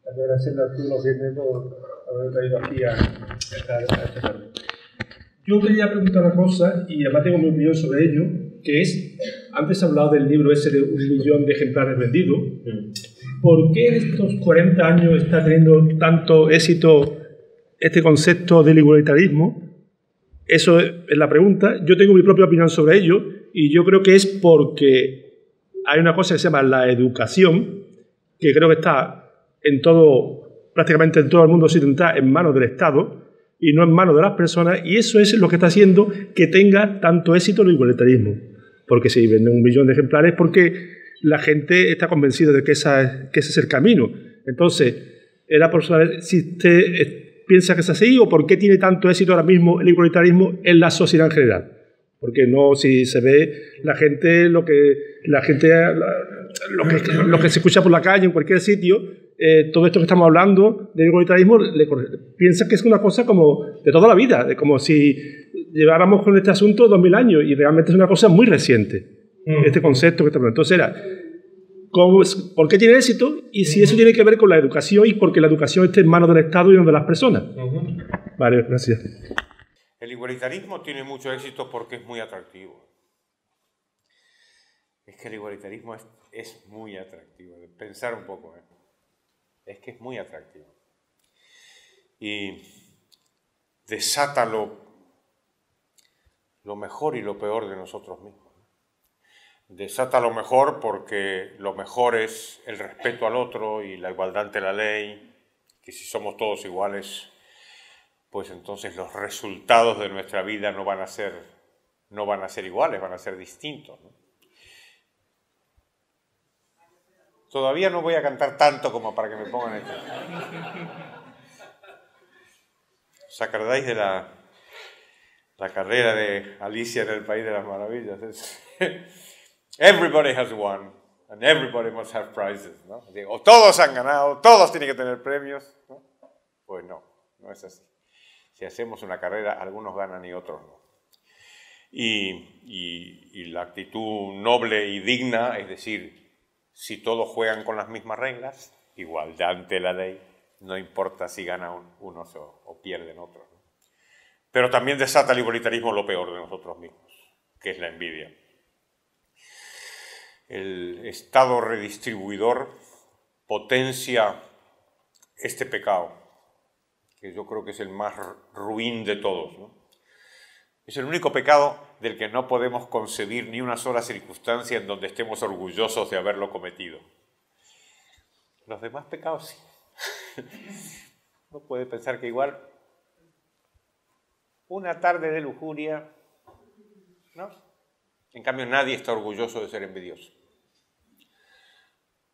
También agradecerle a Arturo Firme por haber traído aquí a esta tarde. Yo quería preguntar una cosa, y además tengo mi opinión sobre ello, que es, antes he hablado del libro ese de 1 millón de ejemplares vendidos. ¿Por qué en estos 40 años está teniendo tanto éxito este concepto del igualitarismo? Eso es la pregunta. Yo tengo mi propia opinión sobre ello, y yo creo que es porque hay una cosa que se llama la educación, que creo que está prácticamente en todo el mundo occidental en manos del Estado y no en manos de las personas, y eso es lo que está haciendo que tenga tanto éxito el igualitarismo. Porque si venden 1 millón de ejemplares, porque la gente está convencida de que ese es el camino. Entonces, era por saber si usted piensa que es así o por qué tiene tanto éxito ahora mismo el igualitarismo en la sociedad en general. Porque no, si se ve lo que se escucha por la calle, en cualquier sitio, todo esto que estamos hablando del igualitarismo, piensa que es una cosa como de toda la vida, de como si lleváramos con este asunto 2000 años, y realmente es una cosa muy reciente, este concepto que estamos hablando. Entonces era, ¿por qué tiene éxito? Y si eso tiene que ver con la educación y porque la educación esté en manos del Estado y no de las personas. Vale, gracias. El igualitarismo tiene mucho éxito porque es muy atractivo. Es que el igualitarismo es muy atractivo. Pensar un poco, ¿eh? Es que es muy atractivo. Y desata lo mejor y lo peor de nosotros mismos. Desata lo mejor porque lo mejor es el respeto al otro y la igualdad ante la ley, que si somos todos iguales, pues entonces los resultados de nuestra vida no van a ser iguales, van a ser distintos, ¿no? Todavía no voy a cantar tanto como para que me pongan esto. ¿Os acordáis de la carrera de Alicia en el País de las Maravillas? Everybody has won, and everybody must have prizes, ¿no? O todos han ganado, todos tienen que tener premios, ¿no? Pues no es así. Si hacemos una carrera, algunos ganan y otros no. Y la actitud noble y digna, es decir, si todos juegan con las mismas reglas, igualdad ante la ley, no importa si ganan unos o pierden otros, ¿no? Pero también desata el igualitarismo lo peor de nosotros mismos, que es la envidia. El Estado redistribuidor potencia este pecado, que yo creo que es el más ruin de todos, ¿no? Es el único pecado del que no podemos concebir ni una sola circunstancia en donde estemos orgullosos de haberlo cometido. Los demás pecados sí. Uno puede pensar que igual una tarde de lujuria, ¿no? En cambio nadie está orgulloso de ser envidioso.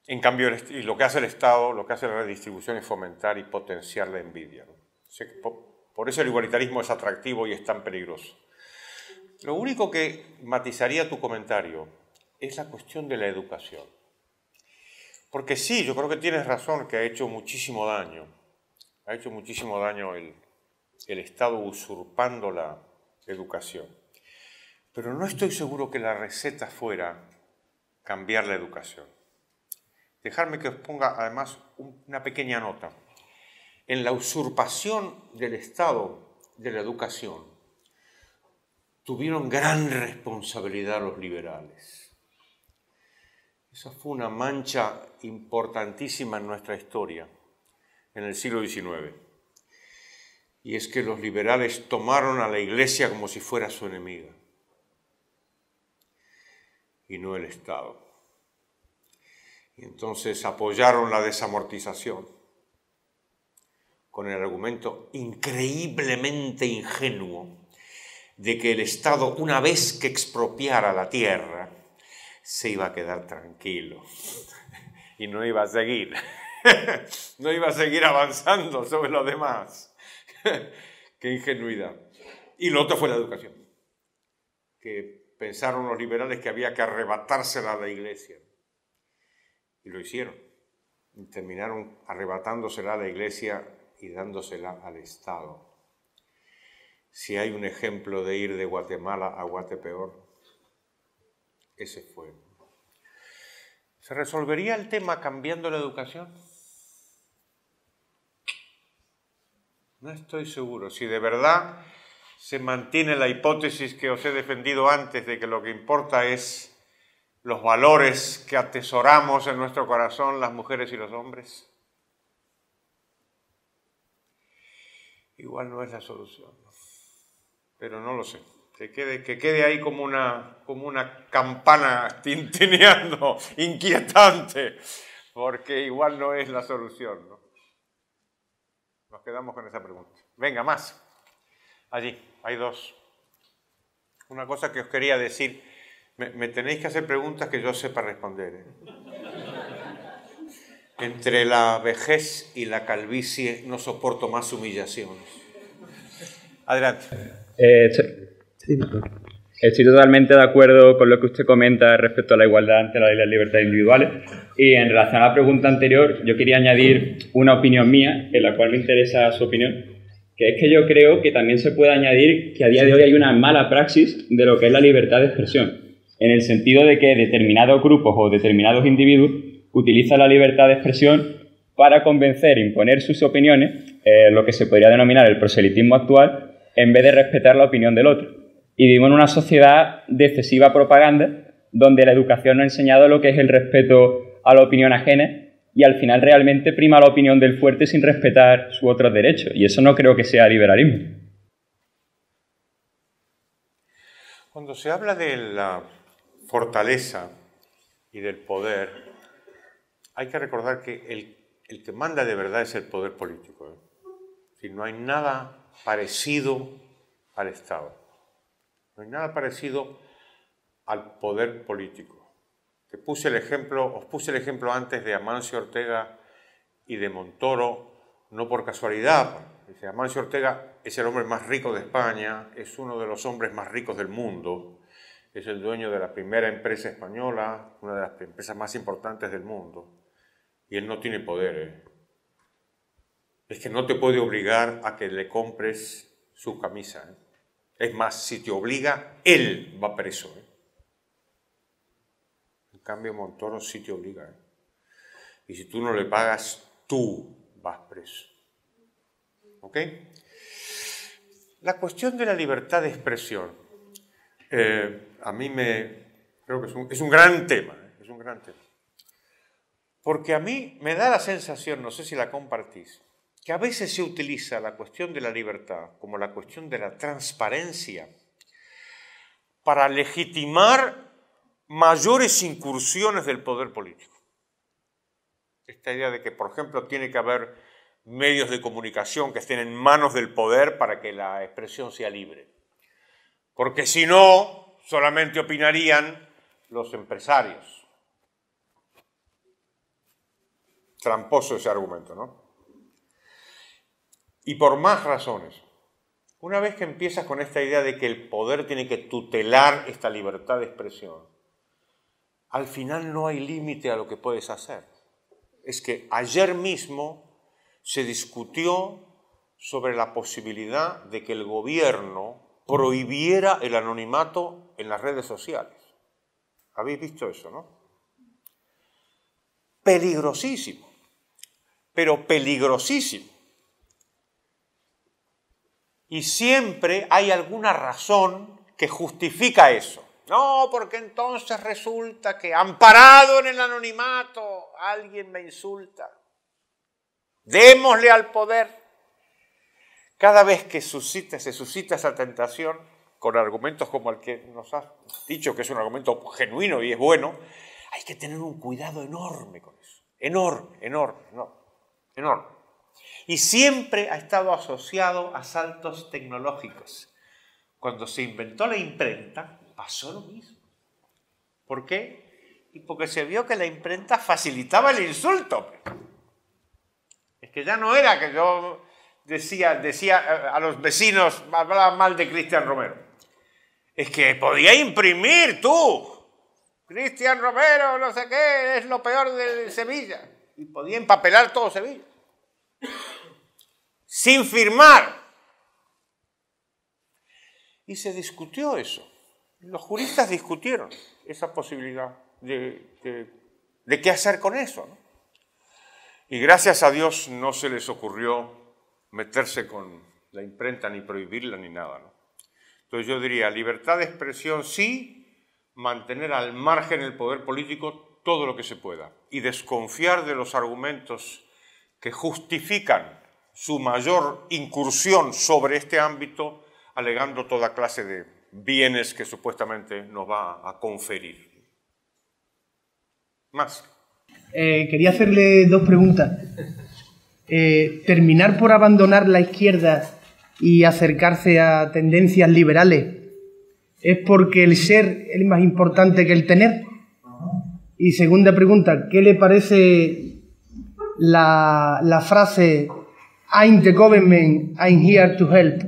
En cambio, y lo que hace el Estado, lo que hace la redistribución es fomentar y potenciar la envidia, ¿no? Por eso el igualitarismo es atractivo y es tan peligroso. Lo único que matizaría tu comentario es la cuestión de la educación. Porque sí, yo creo que tienes razón que ha hecho muchísimo daño. Ha hecho muchísimo daño el Estado usurpando la educación. Pero no estoy seguro que la receta fuera cambiar la educación. Dejadme que os ponga además una pequeña nota. En la usurpación del Estado de la educación tuvieron gran responsabilidad los liberales. Esa fue una mancha importantísima en nuestra historia, en el siglo XIX. Y es que los liberales tomaron a la Iglesia como si fuera su enemiga, y no el Estado. Y entonces apoyaron la desamortización con el argumento increíblemente ingenuo de que el Estado, una vez que expropiara la tierra, se iba a quedar tranquilo y no iba a seguir, no iba a seguir avanzando sobre los demás. ¡Qué ingenuidad! Y lo otro fue la educación, que pensaron los liberales que había que arrebatársela a la Iglesia. Y lo hicieron. Y terminaron arrebatándosela a la Iglesia y dándosela al Estado. Si hay un ejemplo de ir de Guatemala a Guatepeor, ese fue. ¿Se resolvería el tema cambiando la educación? No estoy seguro. Si de verdad se mantiene la hipótesis que os he defendido antes de que lo que importa es los valores que atesoramos en nuestro corazón las mujeres y los hombres, igual no es la solución. Pero no lo sé. Que quede ahí como una campana tintineando, inquietante, porque igual no es la solución, ¿no? Nos quedamos con esa pregunta. Venga, más. Allí, hay dos. Una cosa que os quería decir, me tenéis que hacer preguntas que yo sepa responder, ¿eh? Entre la vejez y la calvicie no soporto más humillaciones. Adelante. Estoy totalmente de acuerdo con lo que usted comenta respecto a la igualdad ante la ley y las libertades individuales. Y en relación a la pregunta anterior, yo quería añadir una opinión mía, en la cual me interesa su opinión, que es que yo creo que también se puede añadir que a día de hoy hay una mala praxis de lo que es la libertad de expresión, en el sentido de que determinados grupos o determinados individuos utilizan la libertad de expresión para convencer e imponer sus opiniones, lo que se podría denominar el proselitismo actual, en vez de respetar la opinión del otro. Y vivimos en una sociedad de excesiva propaganda, donde la educación nos ha enseñado lo que es el respeto a la opinión ajena, y al final realmente prima la opinión del fuerte sin respetar sus otros derechos. Y eso no creo que sea liberalismo. Cuando se habla de la fortaleza y del poder, hay que recordar que el que manda de verdad es el poder político. Si no hay nada parecido al Estado, no hay nada parecido al poder político. Os puse el ejemplo antes de Amancio Ortega y de Montoro, no por casualidad. Dice, Amancio Ortega es el hombre más rico de España, es uno de los hombres más ricos del mundo, es el dueño de la primera empresa española, una de las empresas más importantes del mundo, y él no tiene poder. Es que no te puede obligar a que le compres su camisa. Es más, si te obliga, él va preso. En cambio, Montoro sí te obliga. Y si tú no le pagas, tú vas preso. ¿Ok? La cuestión de la libertad de expresión, a mí creo que es un gran tema. Es un gran tema. Porque a mí me da la sensación, no sé si la compartís, que a veces se utiliza la cuestión de la libertad como la cuestión de la transparencia para legitimar mayores incursiones del poder político. Esta idea de que, por ejemplo, tiene que haber medios de comunicación que estén en manos del poder para que la expresión sea libre. Porque si no, solamente opinarían los empresarios. Tramposo ese argumento, ¿no? Y por más razones. Una vez que empiezas con esta idea de que el poder tiene que tutelar esta libertad de expresión, al final no hay límite a lo que puedes hacer. Es que ayer mismo se discutió sobre la posibilidad de que el gobierno prohibiera el anonimato en las redes sociales. ¿Habéis visto eso, no? Peligrosísimo, pero peligrosísimo. Y siempre hay alguna razón que justifica eso. No, porque entonces resulta que amparado en el anonimato alguien me insulta. Démosle al poder. Cada vez que se suscita esa tentación, con argumentos como el que nos has dicho, que es un argumento genuino y es bueno, hay que tener un cuidado enorme con eso. Enorme. Y siempre ha estado asociado a saltos tecnológicos. Cuando se inventó la imprenta, pasó lo mismo. ¿Por qué? Y porque se vio que la imprenta facilitaba el insulto. Es que ya no era que yo decía a los vecinos, hablaba mal de Cristian Romero. Es que podía imprimir tú. Cristian Romero, no sé qué, es lo peor de Sevilla. Y podía empapelar todo Sevilla. Sin firmar. Y se discutió eso. Los juristas discutieron esa posibilidad de qué hacer con eso, ¿no? Y gracias a Dios no se les ocurrió meterse con la imprenta, ni prohibirla, ni nada, ¿no? Entonces yo diría, libertad de expresión sí, mantener al margen el poder político todo lo que se pueda y desconfiar de los argumentos que justifican su mayor incursión sobre este ámbito, alegando toda clase de bienes que supuestamente nos va a conferir. Más. Quería hacerle dos preguntas. ¿Terminar por abandonar la izquierda y acercarse a tendencias liberales es porque el ser es más importante que el tener? Y segunda pregunta, ¿qué le parece la frase I'm the government, I'm here to help?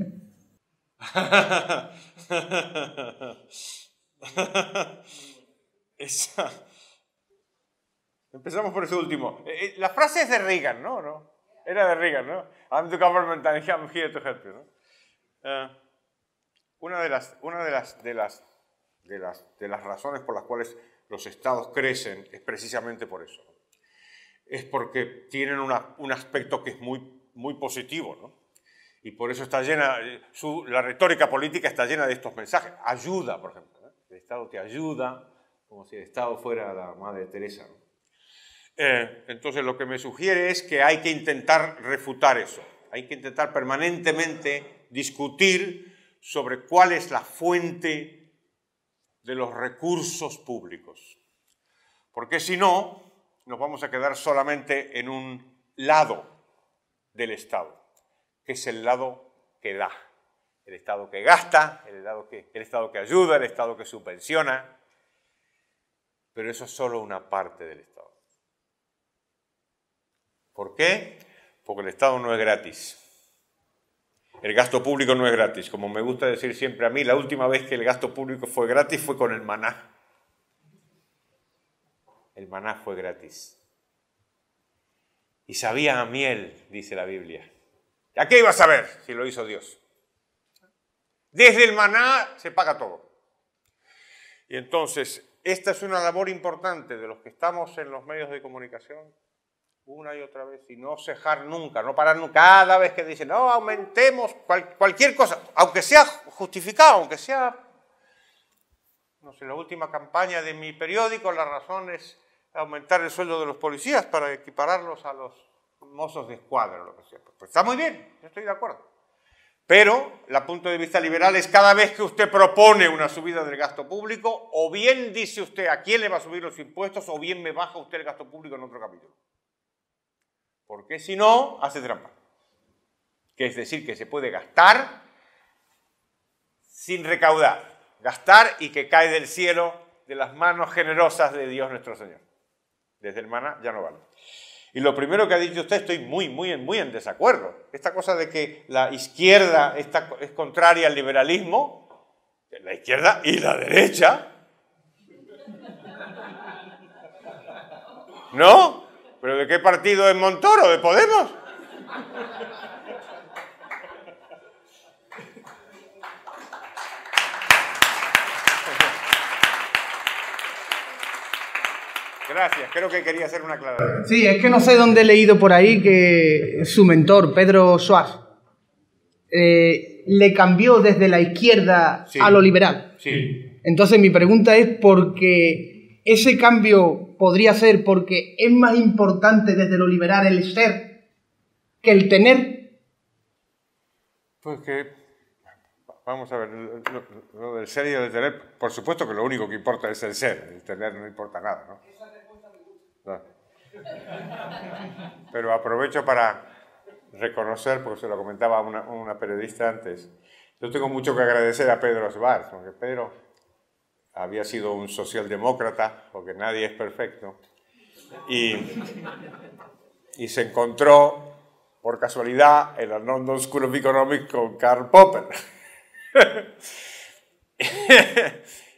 Empezamos por ese último. La frase es de Reagan, ¿no? Era de Reagan, ¿no? I'm the government and I'm here to help you, ¿no? Una de las razones por las cuales los estados crecen es precisamente por eso. es porque tienen un aspecto que es muy positivo, ¿no? Y por eso está llena, la retórica política está llena de estos mensajes. Ayuda, por ejemplo, ¿no? El Estado te ayuda, como si el Estado fuera la Madre Teresa, ¿no? Entonces lo que me sugiere es que hay que intentar refutar eso. Hay que intentar permanentemente discutir sobre cuál es la fuente de los recursos públicos. Porque si no, nos vamos a quedar solamente en un lado del Estado, que es el lado que da. El Estado que gasta, el Estado que ayuda, el Estado que subvenciona. Pero eso es solo una parte del Estado. ¿Por qué? Porque el Estado no es gratis. El gasto público no es gratis. Como me gusta decir siempre a mí, la última vez que el gasto público fue gratis fue con el maná. El maná fue gratis. Y sabía a miel, dice la Biblia. ¿A qué iba a saber si lo hizo Dios? Desde el maná se paga todo. Y entonces, esta es una labor importante de los que estamos en los medios de comunicación, una y otra vez, y no cejar nunca, no parar nunca. Cada vez que dicen, no, aumentemos cualquier cosa, aunque sea justificado, aunque sea, no sé, la última campaña de mi periódico, la razón es aumentar el sueldo de los policías para equipararlos a los mozos de escuadra, lo que sea. Pues está muy bien, yo estoy de acuerdo. Pero, el punto de vista liberal es cada vez que usted propone una subida del gasto público, o bien dice usted a quién le va a subir los impuestos, o bien me baja usted el gasto público en otro capítulo. Porque si no, hace trampa. Que es decir, que se puede gastar sin recaudar. Gastar y que cae del cielo de las manos generosas de Dios nuestro Señor. Desde el maná ya no vale. Y lo primero que ha dicho usted, estoy muy en desacuerdo. Esta cosa de que la izquierda es contraria al liberalismo, la izquierda y la derecha. ¿No? ¿Pero de qué partido es Montoro? ¿De Podemos? Gracias, creo que quería hacer una aclaración. Sí, es que no sé dónde he leído por ahí que su mentor, Pedro Schwartz, le cambió desde la izquierda a lo liberal. Sí. Entonces mi pregunta es porque ese cambio podría ser porque es más importante desde lo liberal el ser que el tener. Pues que, vamos a ver, lo del ser y el tener, por supuesto que lo único que importa es el ser, el tener no importa nada, ¿no? No. Pero aprovecho para reconocer, porque se lo comentaba una periodista antes, yo tengo mucho que agradecer a Pedro Schwartz, porque Pedro había sido un socialdemócrata, porque nadie es perfecto, y se encontró por casualidad en la London School of Economics con Karl Popper.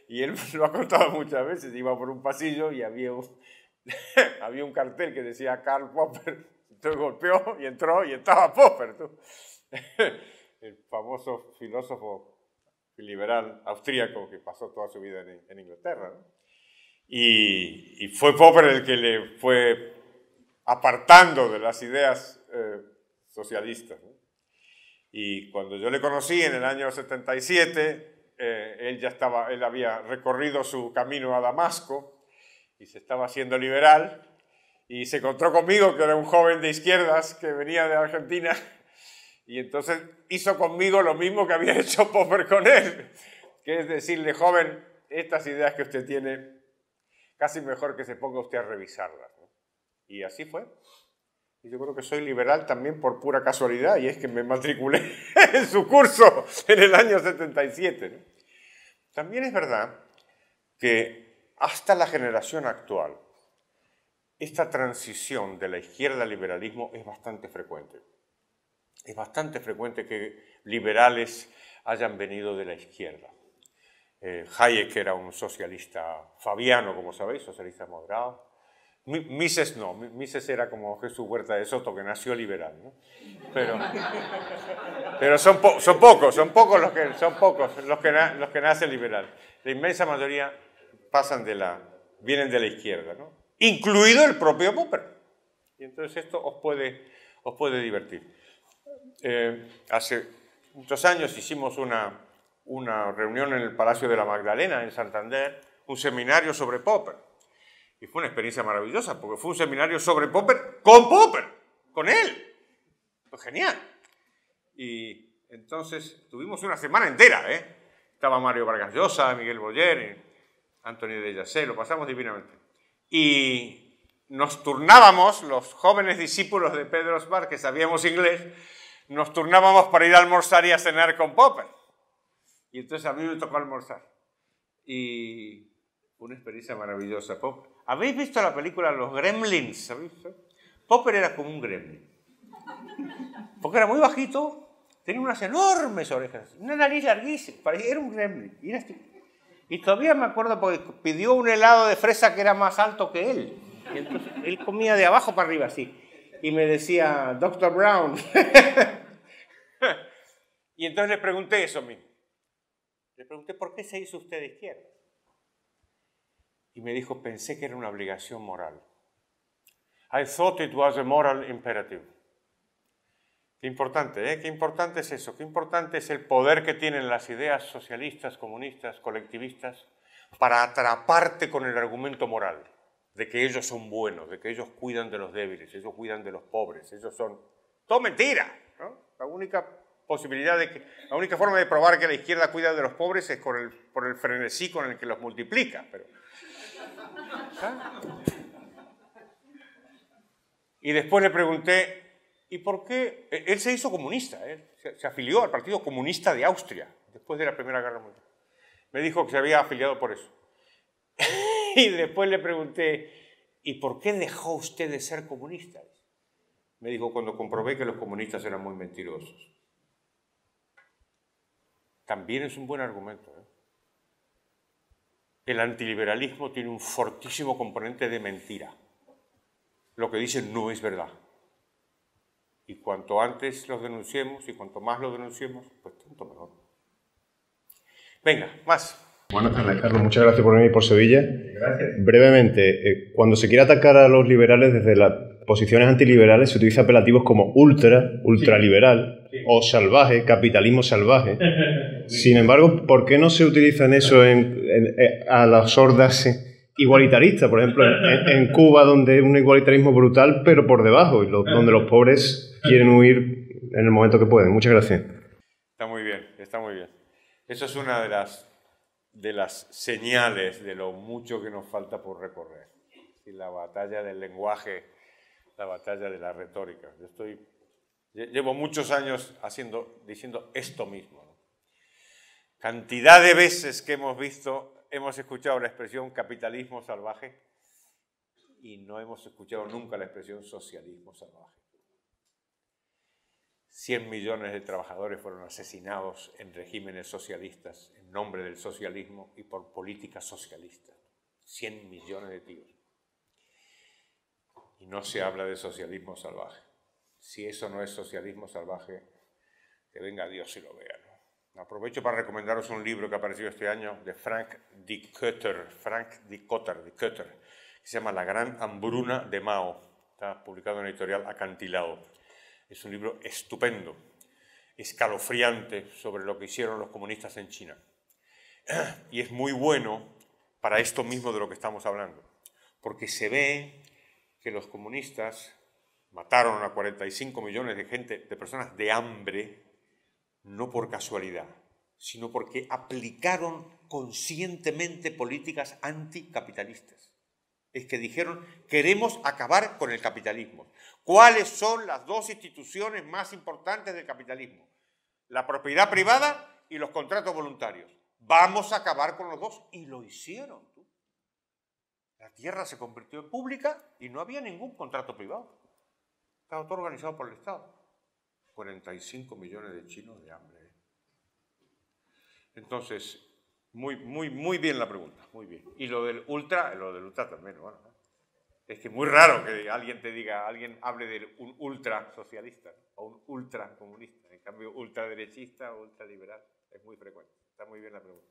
Y él lo ha contado muchas veces, iba por un pasillo y había un cartel que decía Karl Popper, entonces golpeó y entró y estaba Popper, tú. El famoso filósofo liberal austríaco que pasó toda su vida en Inglaterra, ¿no? Y fue Popper el que le fue apartando de las ideas socialistas, ¿no? Y cuando yo le conocí en el año 77, él había recorrido su camino a Damasco y se estaba haciendo liberal, y se encontró conmigo, que era un joven de izquierdas que venía de Argentina, y entonces hizo conmigo lo mismo que había hecho Popper con él, que es decirle, joven, estas ideas que usted tiene, casi mejor que se ponga usted a revisarlas, ¿no? Y así fue. Y yo creo que soy liberal también por pura casualidad, y es que me matriculé en su curso en el año 77, ¿no? También es verdad que hasta la generación actual, esta transición de la izquierda al liberalismo es bastante frecuente. Es bastante frecuente que liberales hayan venido de la izquierda. Hayek era un socialista fabiano, como sabéis, socialista moderado. Mises no, Mises era como Jesús Huerta de Soto, que nació liberal, ¿no? Pero son pocos los que nacen liberal. La inmensa mayoría vienen de la izquierda, ¿no? Incluido el propio Popper. Y entonces esto os puede divertir. Hace muchos años hicimos una reunión en el Palacio de la Magdalena, en Santander, un seminario sobre Popper. Y fue una experiencia maravillosa, porque fue un seminario sobre Popper, con él. Fue genial. Y entonces tuvimos una semana entera, ¿eh? Estaba Mario Vargas Llosa, Miguel Boyer, Anthony de Yasset, lo pasamos divinamente. Y nos turnábamos, los jóvenes discípulos de Pedro Osbar, que sabíamos inglés, nos turnábamos para ir a almorzar y a cenar con Popper. Y entonces a mí me tocó almorzar. Y fue una experiencia maravillosa. ¿Habéis visto la película Los Gremlins? ¿Habéis visto? Popper era como un gremlin. Porque era muy bajito, tenía unas enormes orejas, una nariz larguísima, era un gremlin. Y todavía me acuerdo porque pidió un helado de fresa que era más alto que él. Y entonces él comía de abajo para arriba así. Y me decía, Dr. Brown. Y entonces le pregunté eso mismo. Le pregunté, ¿por qué se hizo usted de izquierda? Y me dijo, pensé que era una obligación moral. I thought it was a moral imperative. Qué importante, ¿eh? Qué importante es eso. Qué importante es el poder que tienen las ideas socialistas, comunistas, colectivistas para atraparte con el argumento moral de que ellos son buenos, de que ellos cuidan de los débiles, ellos cuidan de los pobres, ellos son... Todo mentira, ¿no? La única forma de probar que la izquierda cuida de los pobres es por el frenesí con el que los multiplica. Pero... ¿Ah? Y después le pregunté, ¿y por qué? Él se hizo comunista, se afilió al Partido Comunista de Austria después de la Primera Guerra Mundial. Me dijo que se había afiliado por eso. Y después le pregunté, ¿y por qué dejó usted de ser comunista? Me dijo, cuando comprobé que los comunistas eran muy mentirosos. También es un buen argumento, ¿eh? El antiliberalismo tiene un fortísimo componente de mentira. Lo que dicen no es verdad. Y cuanto antes los denunciemos y cuanto más lo denunciemos, pues tanto mejor. Venga, más. Buenas tardes, Carlos. Muchas gracias por venir por Sevilla. Gracias. Brevemente, cuando se quiere atacar a los liberales desde las posiciones antiliberales, se utiliza apelativos como ultraliberal o salvaje, capitalismo salvaje. Sin embargo, ¿por qué no se utilizan eso a las hordas igualitaristas? Por ejemplo, en Cuba, donde hay un igualitarismo brutal, pero por debajo, donde los pobres quieren huir en el momento que pueden. Muchas gracias. Está muy bien, está muy bien. Eso es una de las señales de lo mucho que nos falta por recorrer. Y la batalla del lenguaje, la batalla de la retórica. Llevo muchos años diciendo esto mismo, ¿no? Cantidad de veces que hemos escuchado la expresión capitalismo salvaje y no hemos escuchado nunca la expresión socialismo salvaje. 100 millones de trabajadores fueron asesinados en regímenes socialistas en nombre del socialismo y por políticas socialistas. 100 millones de tíos. Y no se habla de socialismo salvaje. Si eso no es socialismo salvaje, que venga Dios y lo vea, ¿no? Aprovecho para recomendaros un libro que ha aparecido este año de Frank de Kotter, que se llama La gran hambruna de Mao. Está publicado en la editorial Acantilado. Es un libro estupendo, escalofriante sobre lo que hicieron los comunistas en China. Y es muy bueno para esto mismo de lo que estamos hablando, porque se ve que los comunistas mataron a 45 millones de personas de hambre, no por casualidad, sino porque aplicaron conscientemente políticas anticapitalistas. Es que dijeron, queremos acabar con el capitalismo. ¿Cuáles son las dos instituciones más importantes del capitalismo? La propiedad privada y los contratos voluntarios. Vamos a acabar con los dos. Y lo hicieron. La tierra se convirtió en pública y no había ningún contrato privado. Estaba todo organizado por el Estado. 45 millones de chinos de hambre. Entonces, muy bien la pregunta, muy bien. Y lo del ultra también, bueno, ¿no? Es que es muy raro que alguien hable de un ultra socialista, ¿no? O un ultra comunista. En cambio, ultraderechista o ultraliberal es muy frecuente. Está muy bien la pregunta.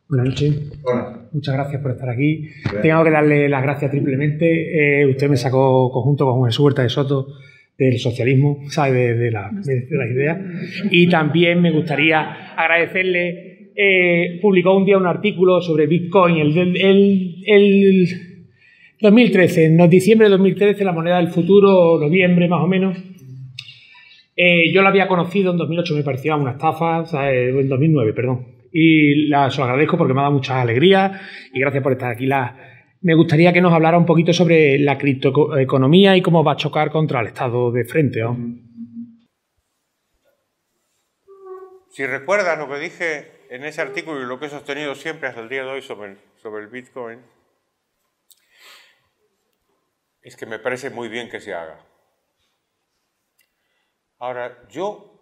Buenas noches. Hola. Muchas gracias por estar aquí. Tengo que darle las gracias triplemente. Usted me sacó, conjunto con Jesús Huerta de Soto, del socialismo, ¿sabe? De la idea. Y también me gustaría agradecerle, publicó un día un artículo sobre Bitcoin, el 2013, en diciembre de 2013, la moneda del futuro, noviembre más o menos. Yo la había conocido en 2008, me parecía una estafa, en 2009, perdón. Y se lo agradezco porque me ha dado mucha alegría y gracias por estar aquí. Me gustaría que nos hablara un poquito sobre la criptoeconomía y cómo va a chocar contra el Estado de frente, ¿no? Si recuerdas lo que dije en ese artículo y lo que he sostenido siempre hasta el día de hoy sobre el Bitcoin, es que me parece muy bien que se haga. Ahora, yo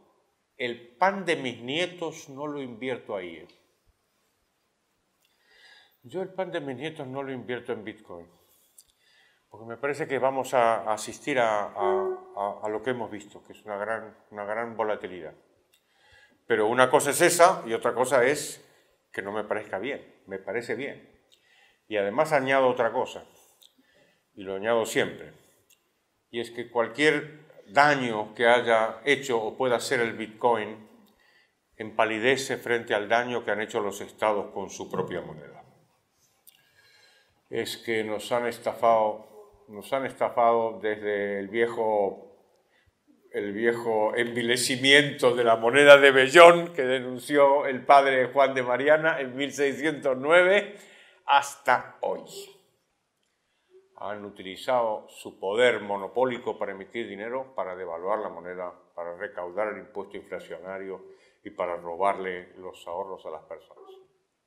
el pan de mis nietos no lo invierto ahí. Yo el pan de mis nietos no lo invierto en Bitcoin, porque me parece que vamos a asistir a lo que hemos visto, que es una gran volatilidad. Pero una cosa es esa y otra cosa es que no me parezca bien, me parece bien. Y además añado otra cosa, y lo añado siempre, y es que cualquier daño que haya hecho o pueda hacer el Bitcoin empalidece frente al daño que han hecho los estados con su propia moneda. Es que nos han estafado desde el viejo envilecimiento de la moneda de vellón que denunció el padre Juan de Mariana en 1609 hasta hoy. Han utilizado su poder monopólico para emitir dinero, para devaluar la moneda, para recaudar el impuesto inflacionario y para robarle los ahorros a las personas.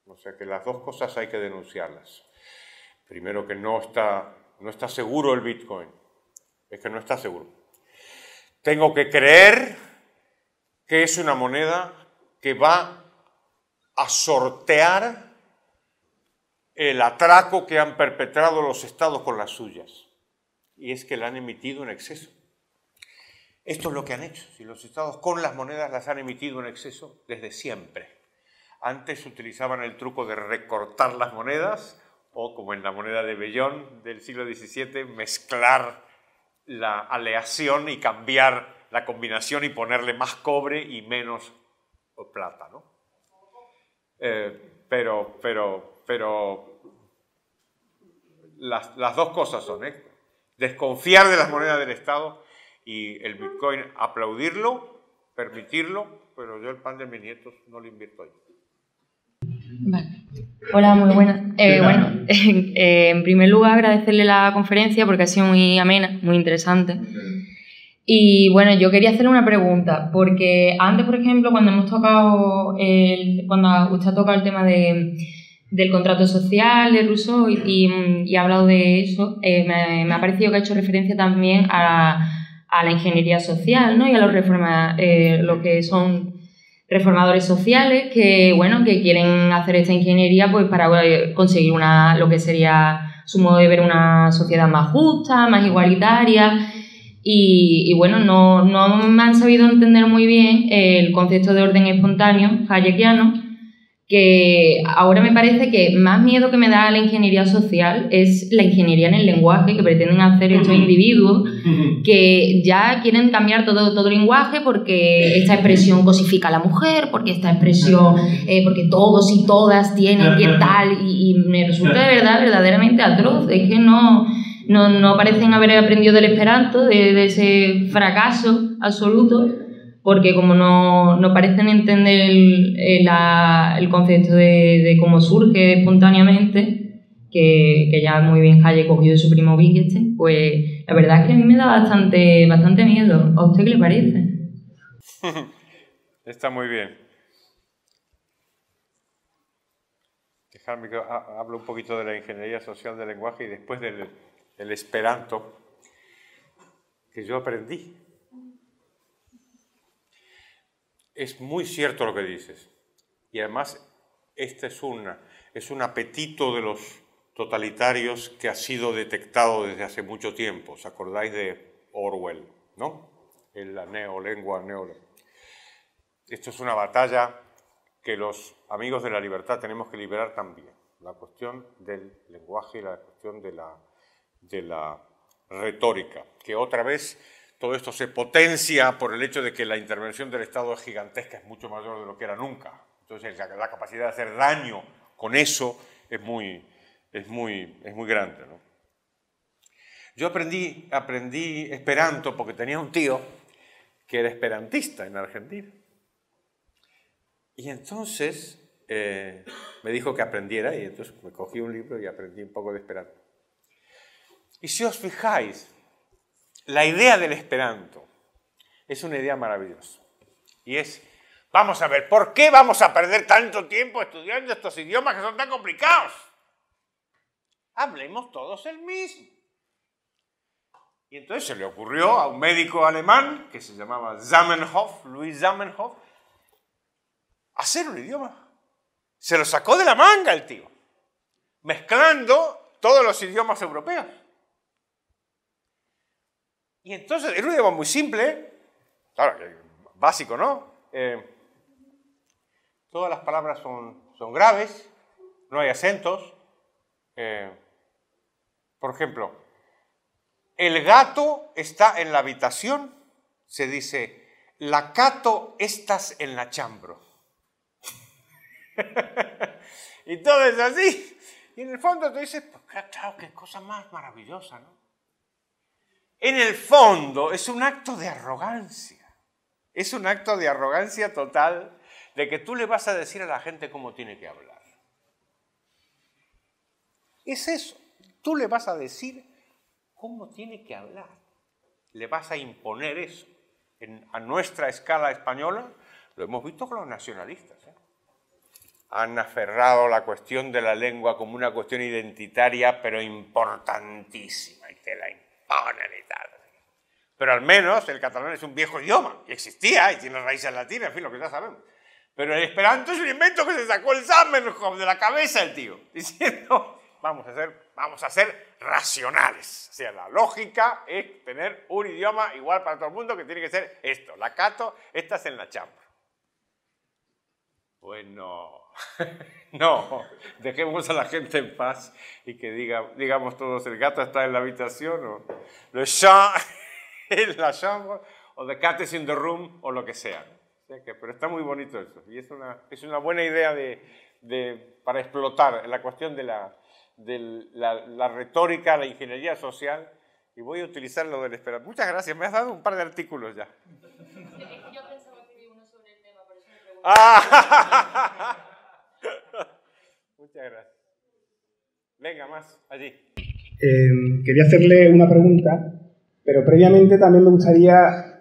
O sea que las dos cosas hay que denunciarlas. Primero, que no está seguro el Bitcoin. Es que no está seguro. Tengo que creer que es una moneda que va a sortear el atraco que han perpetrado los estados con las suyas. Y es que la han emitido en exceso. Esto es lo que han hecho. Si los estados con las monedas las han emitido en exceso desde siempre. Antes utilizaban el truco de recortar las monedas o, como en la moneda de vellón del siglo XVII, mezclar la aleación y cambiar la combinación y ponerle más cobre y menos plata, ¿no? Pero las dos cosas son, desconfiar de las monedas del Estado y el Bitcoin aplaudirlo, permitirlo, pero yo el pan de mis nietos no lo invierto ahí. Vale. Hola, muy buenas. Bueno, en primer lugar agradecerle la conferencia porque ha sido muy amena, muy interesante. Y bueno, yo quería hacerle una pregunta, porque antes, por ejemplo, cuando hemos tocado cuando usted ha tocado el tema del contrato social de Rousseau y ha hablado de eso, me ha parecido que ha hecho referencia también a la ingeniería social, ¿no? Y a lo que son reformadores sociales que, bueno, que quieren hacer esta ingeniería pues para conseguir lo que sería su modo de ver una sociedad más justa, más igualitaria. Y bueno, no me han sabido entender muy bien el concepto de orden espontáneo hayekiano, que ahora me parece que más miedo que me da la ingeniería social es la ingeniería en el lenguaje que pretenden hacer estos individuos que ya quieren cambiar todo el lenguaje porque esta expresión cosifica a la mujer, porque esta expresión, porque todos y todas tienen que tal, y me resulta de verdad verdaderamente atroz. Es que no parecen haber aprendido del esperanto, de ese fracaso absoluto, porque como no parecen entender el concepto de cómo surge espontáneamente, que ya muy bien Hayek cogió de su primo Wittgenstein, pues la verdad es que a mí me da bastante miedo. ¿A usted qué le parece? Está muy bien. Dejadme que hable un poquito de la ingeniería social del lenguaje y después del esperanto que yo aprendí. Es muy cierto lo que dices. Y además, este es un apetito de los totalitarios que ha sido detectado desde hace mucho tiempo. ¿Os acordáis de Orwell, no? La neolengua. Esto es una batalla que los amigos de la libertad tenemos que liberar también. La cuestión del lenguaje y la cuestión de la retórica, que otra vez todo esto se potencia por el hecho de que la intervención del Estado es gigantesca, es mucho mayor de lo que era nunca. Entonces la capacidad de hacer daño con eso es muy grande, ¿no? Yo aprendí esperanto porque tenía un tío que era esperantista en Argentina. Y entonces me dijo que aprendiera, y entonces me cogí un libro y aprendí un poco de esperanto. Y si os fijáis, la idea del esperanto es una idea maravillosa. Y es, vamos a ver, ¿por qué vamos a perder tanto tiempo estudiando estos idiomas que son tan complicados? Hablemos todos el mismo. Y entonces se le ocurrió a un médico alemán que se llamaba Zamenhof, Louis Zamenhof, hacer un idioma. Se lo sacó de la manga el tío, mezclando todos los idiomas europeos. Y entonces era un idioma muy simple, claro, básico, ¿no? Todas las palabras son graves, no hay acentos. Por ejemplo, el gato está en la habitación, se dice, la cato estás en la chambro. Y todo es así. Y en el fondo tú dices, pues claro, qué cosa más maravillosa, ¿no? En el fondo es un acto de arrogancia. Es un acto de arrogancia total de que tú le vas a decir a la gente cómo tiene que hablar. Es eso. Tú le vas a decir cómo tiene que hablar. Le vas a imponer eso. A nuestra escala española lo hemos visto con los nacionalistas, ¿eh? Han aferrado la cuestión de la lengua como una cuestión identitaria, pero importantísima, y te la imponen y tal. Pero al menos el catalán es un viejo idioma, y existía, y tiene raíces latinas, en fin, lo que ya sabemos. Pero el esperanto es un invento que se sacó el Zamenhof de la cabeza el tío, diciendo, vamos a ser racionales. O sea, la lógica es tener un idioma igual para todo el mundo, que tiene que ser esto, la cato, estás en la chambra. Pues no, no, dejemos a la gente en paz y que digamos todos, el gato está en la habitación, o le chat en la chambre, o the cat is in the room, o lo que sea. O sea que, pero está muy bonito eso, y es una buena idea para explotar la cuestión de la retórica, la ingeniería social, y voy a utilizar lo del esperanto. Muchas gracias, me has dado un par de artículos ya. Yo pensaba que vi uno sobre el tema, por eso me pregunto. Muchas gracias. Venga, más, allí. Quería hacerle una pregunta, pero previamente también me gustaría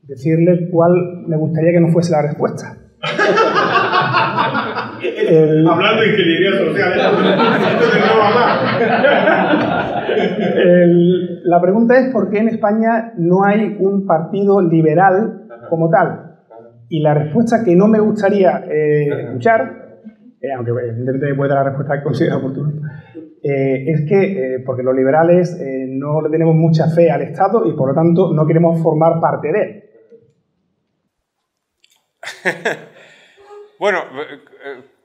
decirle cuál me gustaría que no fuese la respuesta. Hablando de ingeniería social, entonces no va más. La pregunta es por qué en España no hay un partido liberal como tal. Y la respuesta que no me gustaría escuchar, aunque evidentemente puede dar la respuesta que considera oportuna, es que porque los liberales no le tenemos mucha fe al Estado y por lo tanto no queremos formar parte de él. Bueno,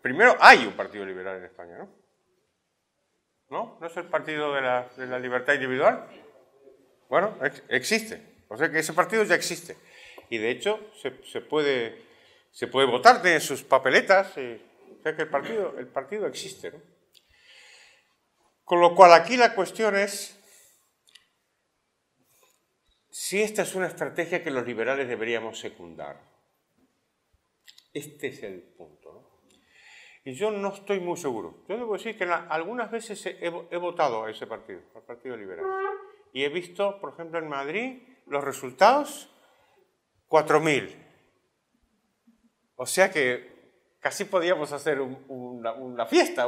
primero hay un partido liberal en España, ¿no? ¿No? ¿No es el partido de la libertad individual? Bueno, existe. O sea que ese partido ya existe. Y de hecho se puede votar, tiene sus papeletas. O sea que el partido existe, ¿no? Con lo cual aquí la cuestión es si esta es una estrategia que los liberales deberíamos secundar. Este es el punto, ¿no? Y yo no estoy muy seguro. Yo debo decir que algunas veces he votado a ese partido, al Partido Liberal. Y he visto, por ejemplo, en Madrid, los resultados, 4.000. O sea que casi podíamos hacer una fiesta,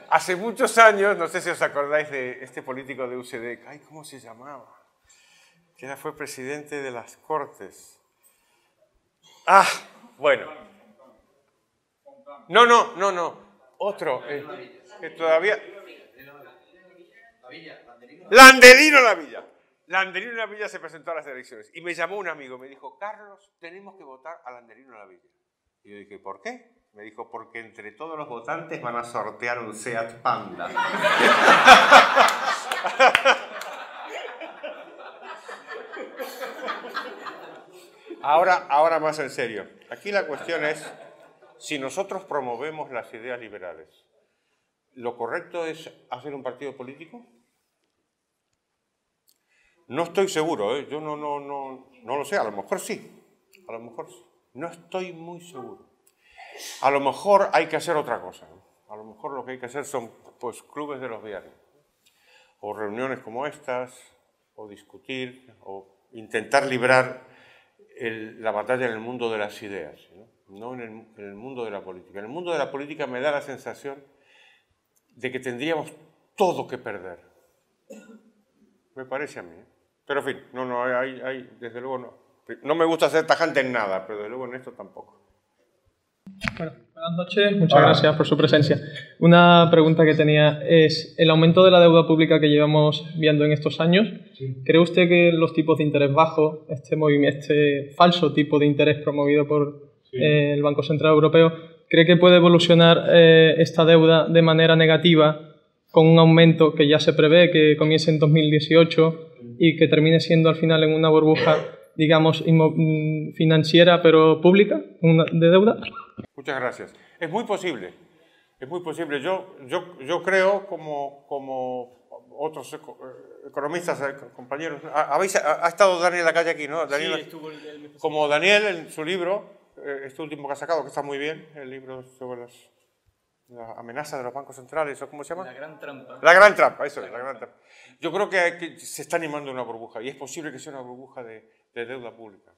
Hace muchos años, no sé si os acordáis de este político de UCD, ay, ¿cómo se llamaba? Que fue presidente de las Cortes. Ah, bueno. No. Otro. Que todavía... Landelino Lavilla. Landerino de la Villa se presentó a las elecciones y me llamó un amigo, me dijo, Carlos, tenemos que votar a Landerino de la Villa. Y yo dije, ¿por qué? Me dijo, porque entre todos los votantes van a sortear un Seat Panda. Ahora más en serio. Aquí la cuestión es, si nosotros promovemos las ideas liberales, ¿lo correcto es hacer un partido político? No estoy seguro, ¿eh? Yo no lo sé, a lo mejor sí. A lo mejor sí. No estoy muy seguro. A lo mejor hay que hacer otra cosa, ¿no? A lo mejor lo que hay que hacer son pues, clubes de los diarios, o reuniones como estas, o discutir, o intentar librar la batalla en el mundo de las ideas, no en el mundo de la política. En el mundo de la política me da la sensación de que tendríamos todo que perder. Me parece a mí. Pero en fin, desde luego no me gusta ser tajante en nada, pero desde luego en esto tampoco. Bueno, buenas noches, muchas gracias por su presencia. Una pregunta que tenía es, el aumento de la deuda pública que llevamos viendo en estos años, ¿cree usted que los tipos de interés bajos, este falso tipo de interés promovido por el Banco Central Europeo, cree que puede evolucionar esta deuda de manera negativa con un aumento que ya se prevé que comience en 2018 y que termine siendo al final en una burbuja, digamos, financiera pero pública, de deuda? Muchas gracias. Es muy posible. Es muy posible. Yo creo, como otros economistas, compañeros, ha estado Daniel en la calle aquí, ¿no? Daniel, sí, estuvo como Daniel en su libro, este último que ha sacado, que está muy bien, el libro sobre la amenaza de los bancos centrales, ¿o cómo se llama? La gran trampa. La gran trampa, eso es, la gran trampa. Yo creo que se está animando una burbuja, y es posible que sea una burbuja de deuda pública.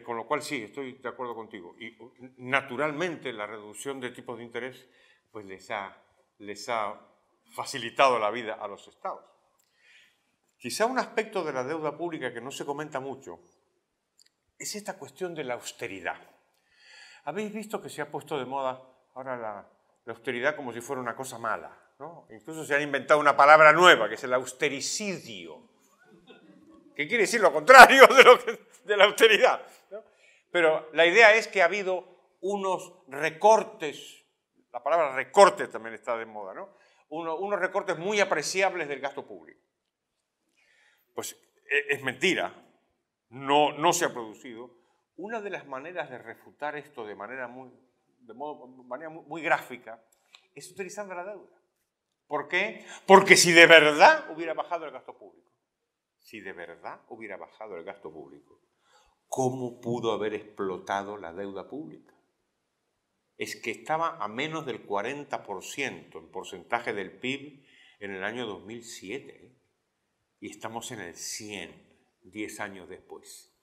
Con lo cual sí, estoy de acuerdo contigo. Y naturalmente la reducción de tipos de interés pues les ha facilitado la vida a los estados. Quizá un aspecto de la deuda pública que no se comenta mucho es esta cuestión de la austeridad. Habéis visto que se ha puesto de moda ahora la austeridad como si fuera una cosa mala, ¿no? Incluso se han inventado una palabra nueva que es el austericidio, que quiere decir lo contrario de la austeridad, ¿no? Pero la idea es que ha habido unos recortes, la palabra recorte también está de moda, ¿no? Unos recortes muy apreciables del gasto público. Pues es mentira, no se ha producido. Una de las maneras de refutar esto de manera muy gráfica es utilizando la deuda. ¿Por qué? Porque si de verdad hubiera bajado el gasto público, ¿cómo pudo haber explotado la deuda pública? Es que estaba a menos del 40% en porcentaje del PIB en el año 2007, ¿eh? Y estamos en el 100, 10 años después.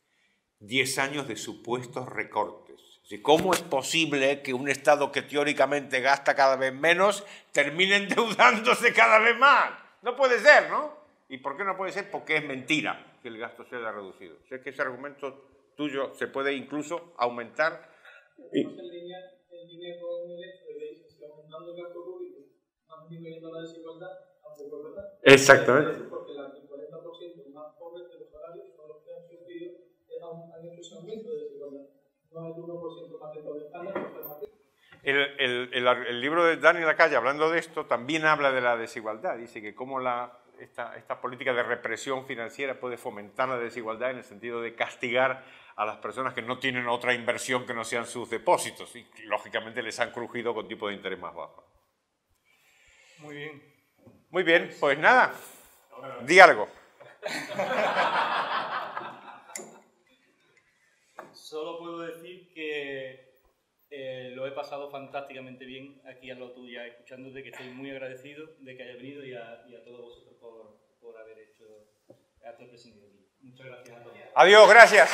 10 años de supuestos recortes. ¿Cómo es posible que un Estado que teóricamente gasta cada vez menos termine endeudándose cada vez más? No puede ser, ¿no? ¿Y por qué no puede ser? Porque es mentira que el gasto se haya reducido. Sé que ese argumento tuyo se puede incluso aumentar. En línea con el hecho de que se está aumentando el gasto público, más disminuyendo la desigualdad, aunque por verdad. Exactamente. Porque el 40% más pobres de los salarios son los que han sufrido, han hecho ese aumento de desigualdad. No el 1% más de pobreza. El libro de Dani Lacalle, hablando de esto, también habla de la desigualdad. Dice que cómo esta política de represión financiera puede fomentar la desigualdad en el sentido de castigar a las personas que no tienen otra inversión que no sean sus depósitos y lógicamente les han crujido con tipos de interés más bajos. Muy bien. Muy bien, pues nada, di algo. Solo puedo decir que lo he pasado fantásticamente bien aquí al lado tuya, escuchándote, que estoy muy agradecido de que haya venido y a todos vosotros por haber hecho el presente aquí. Muchas gracias a todos. Adiós, gracias.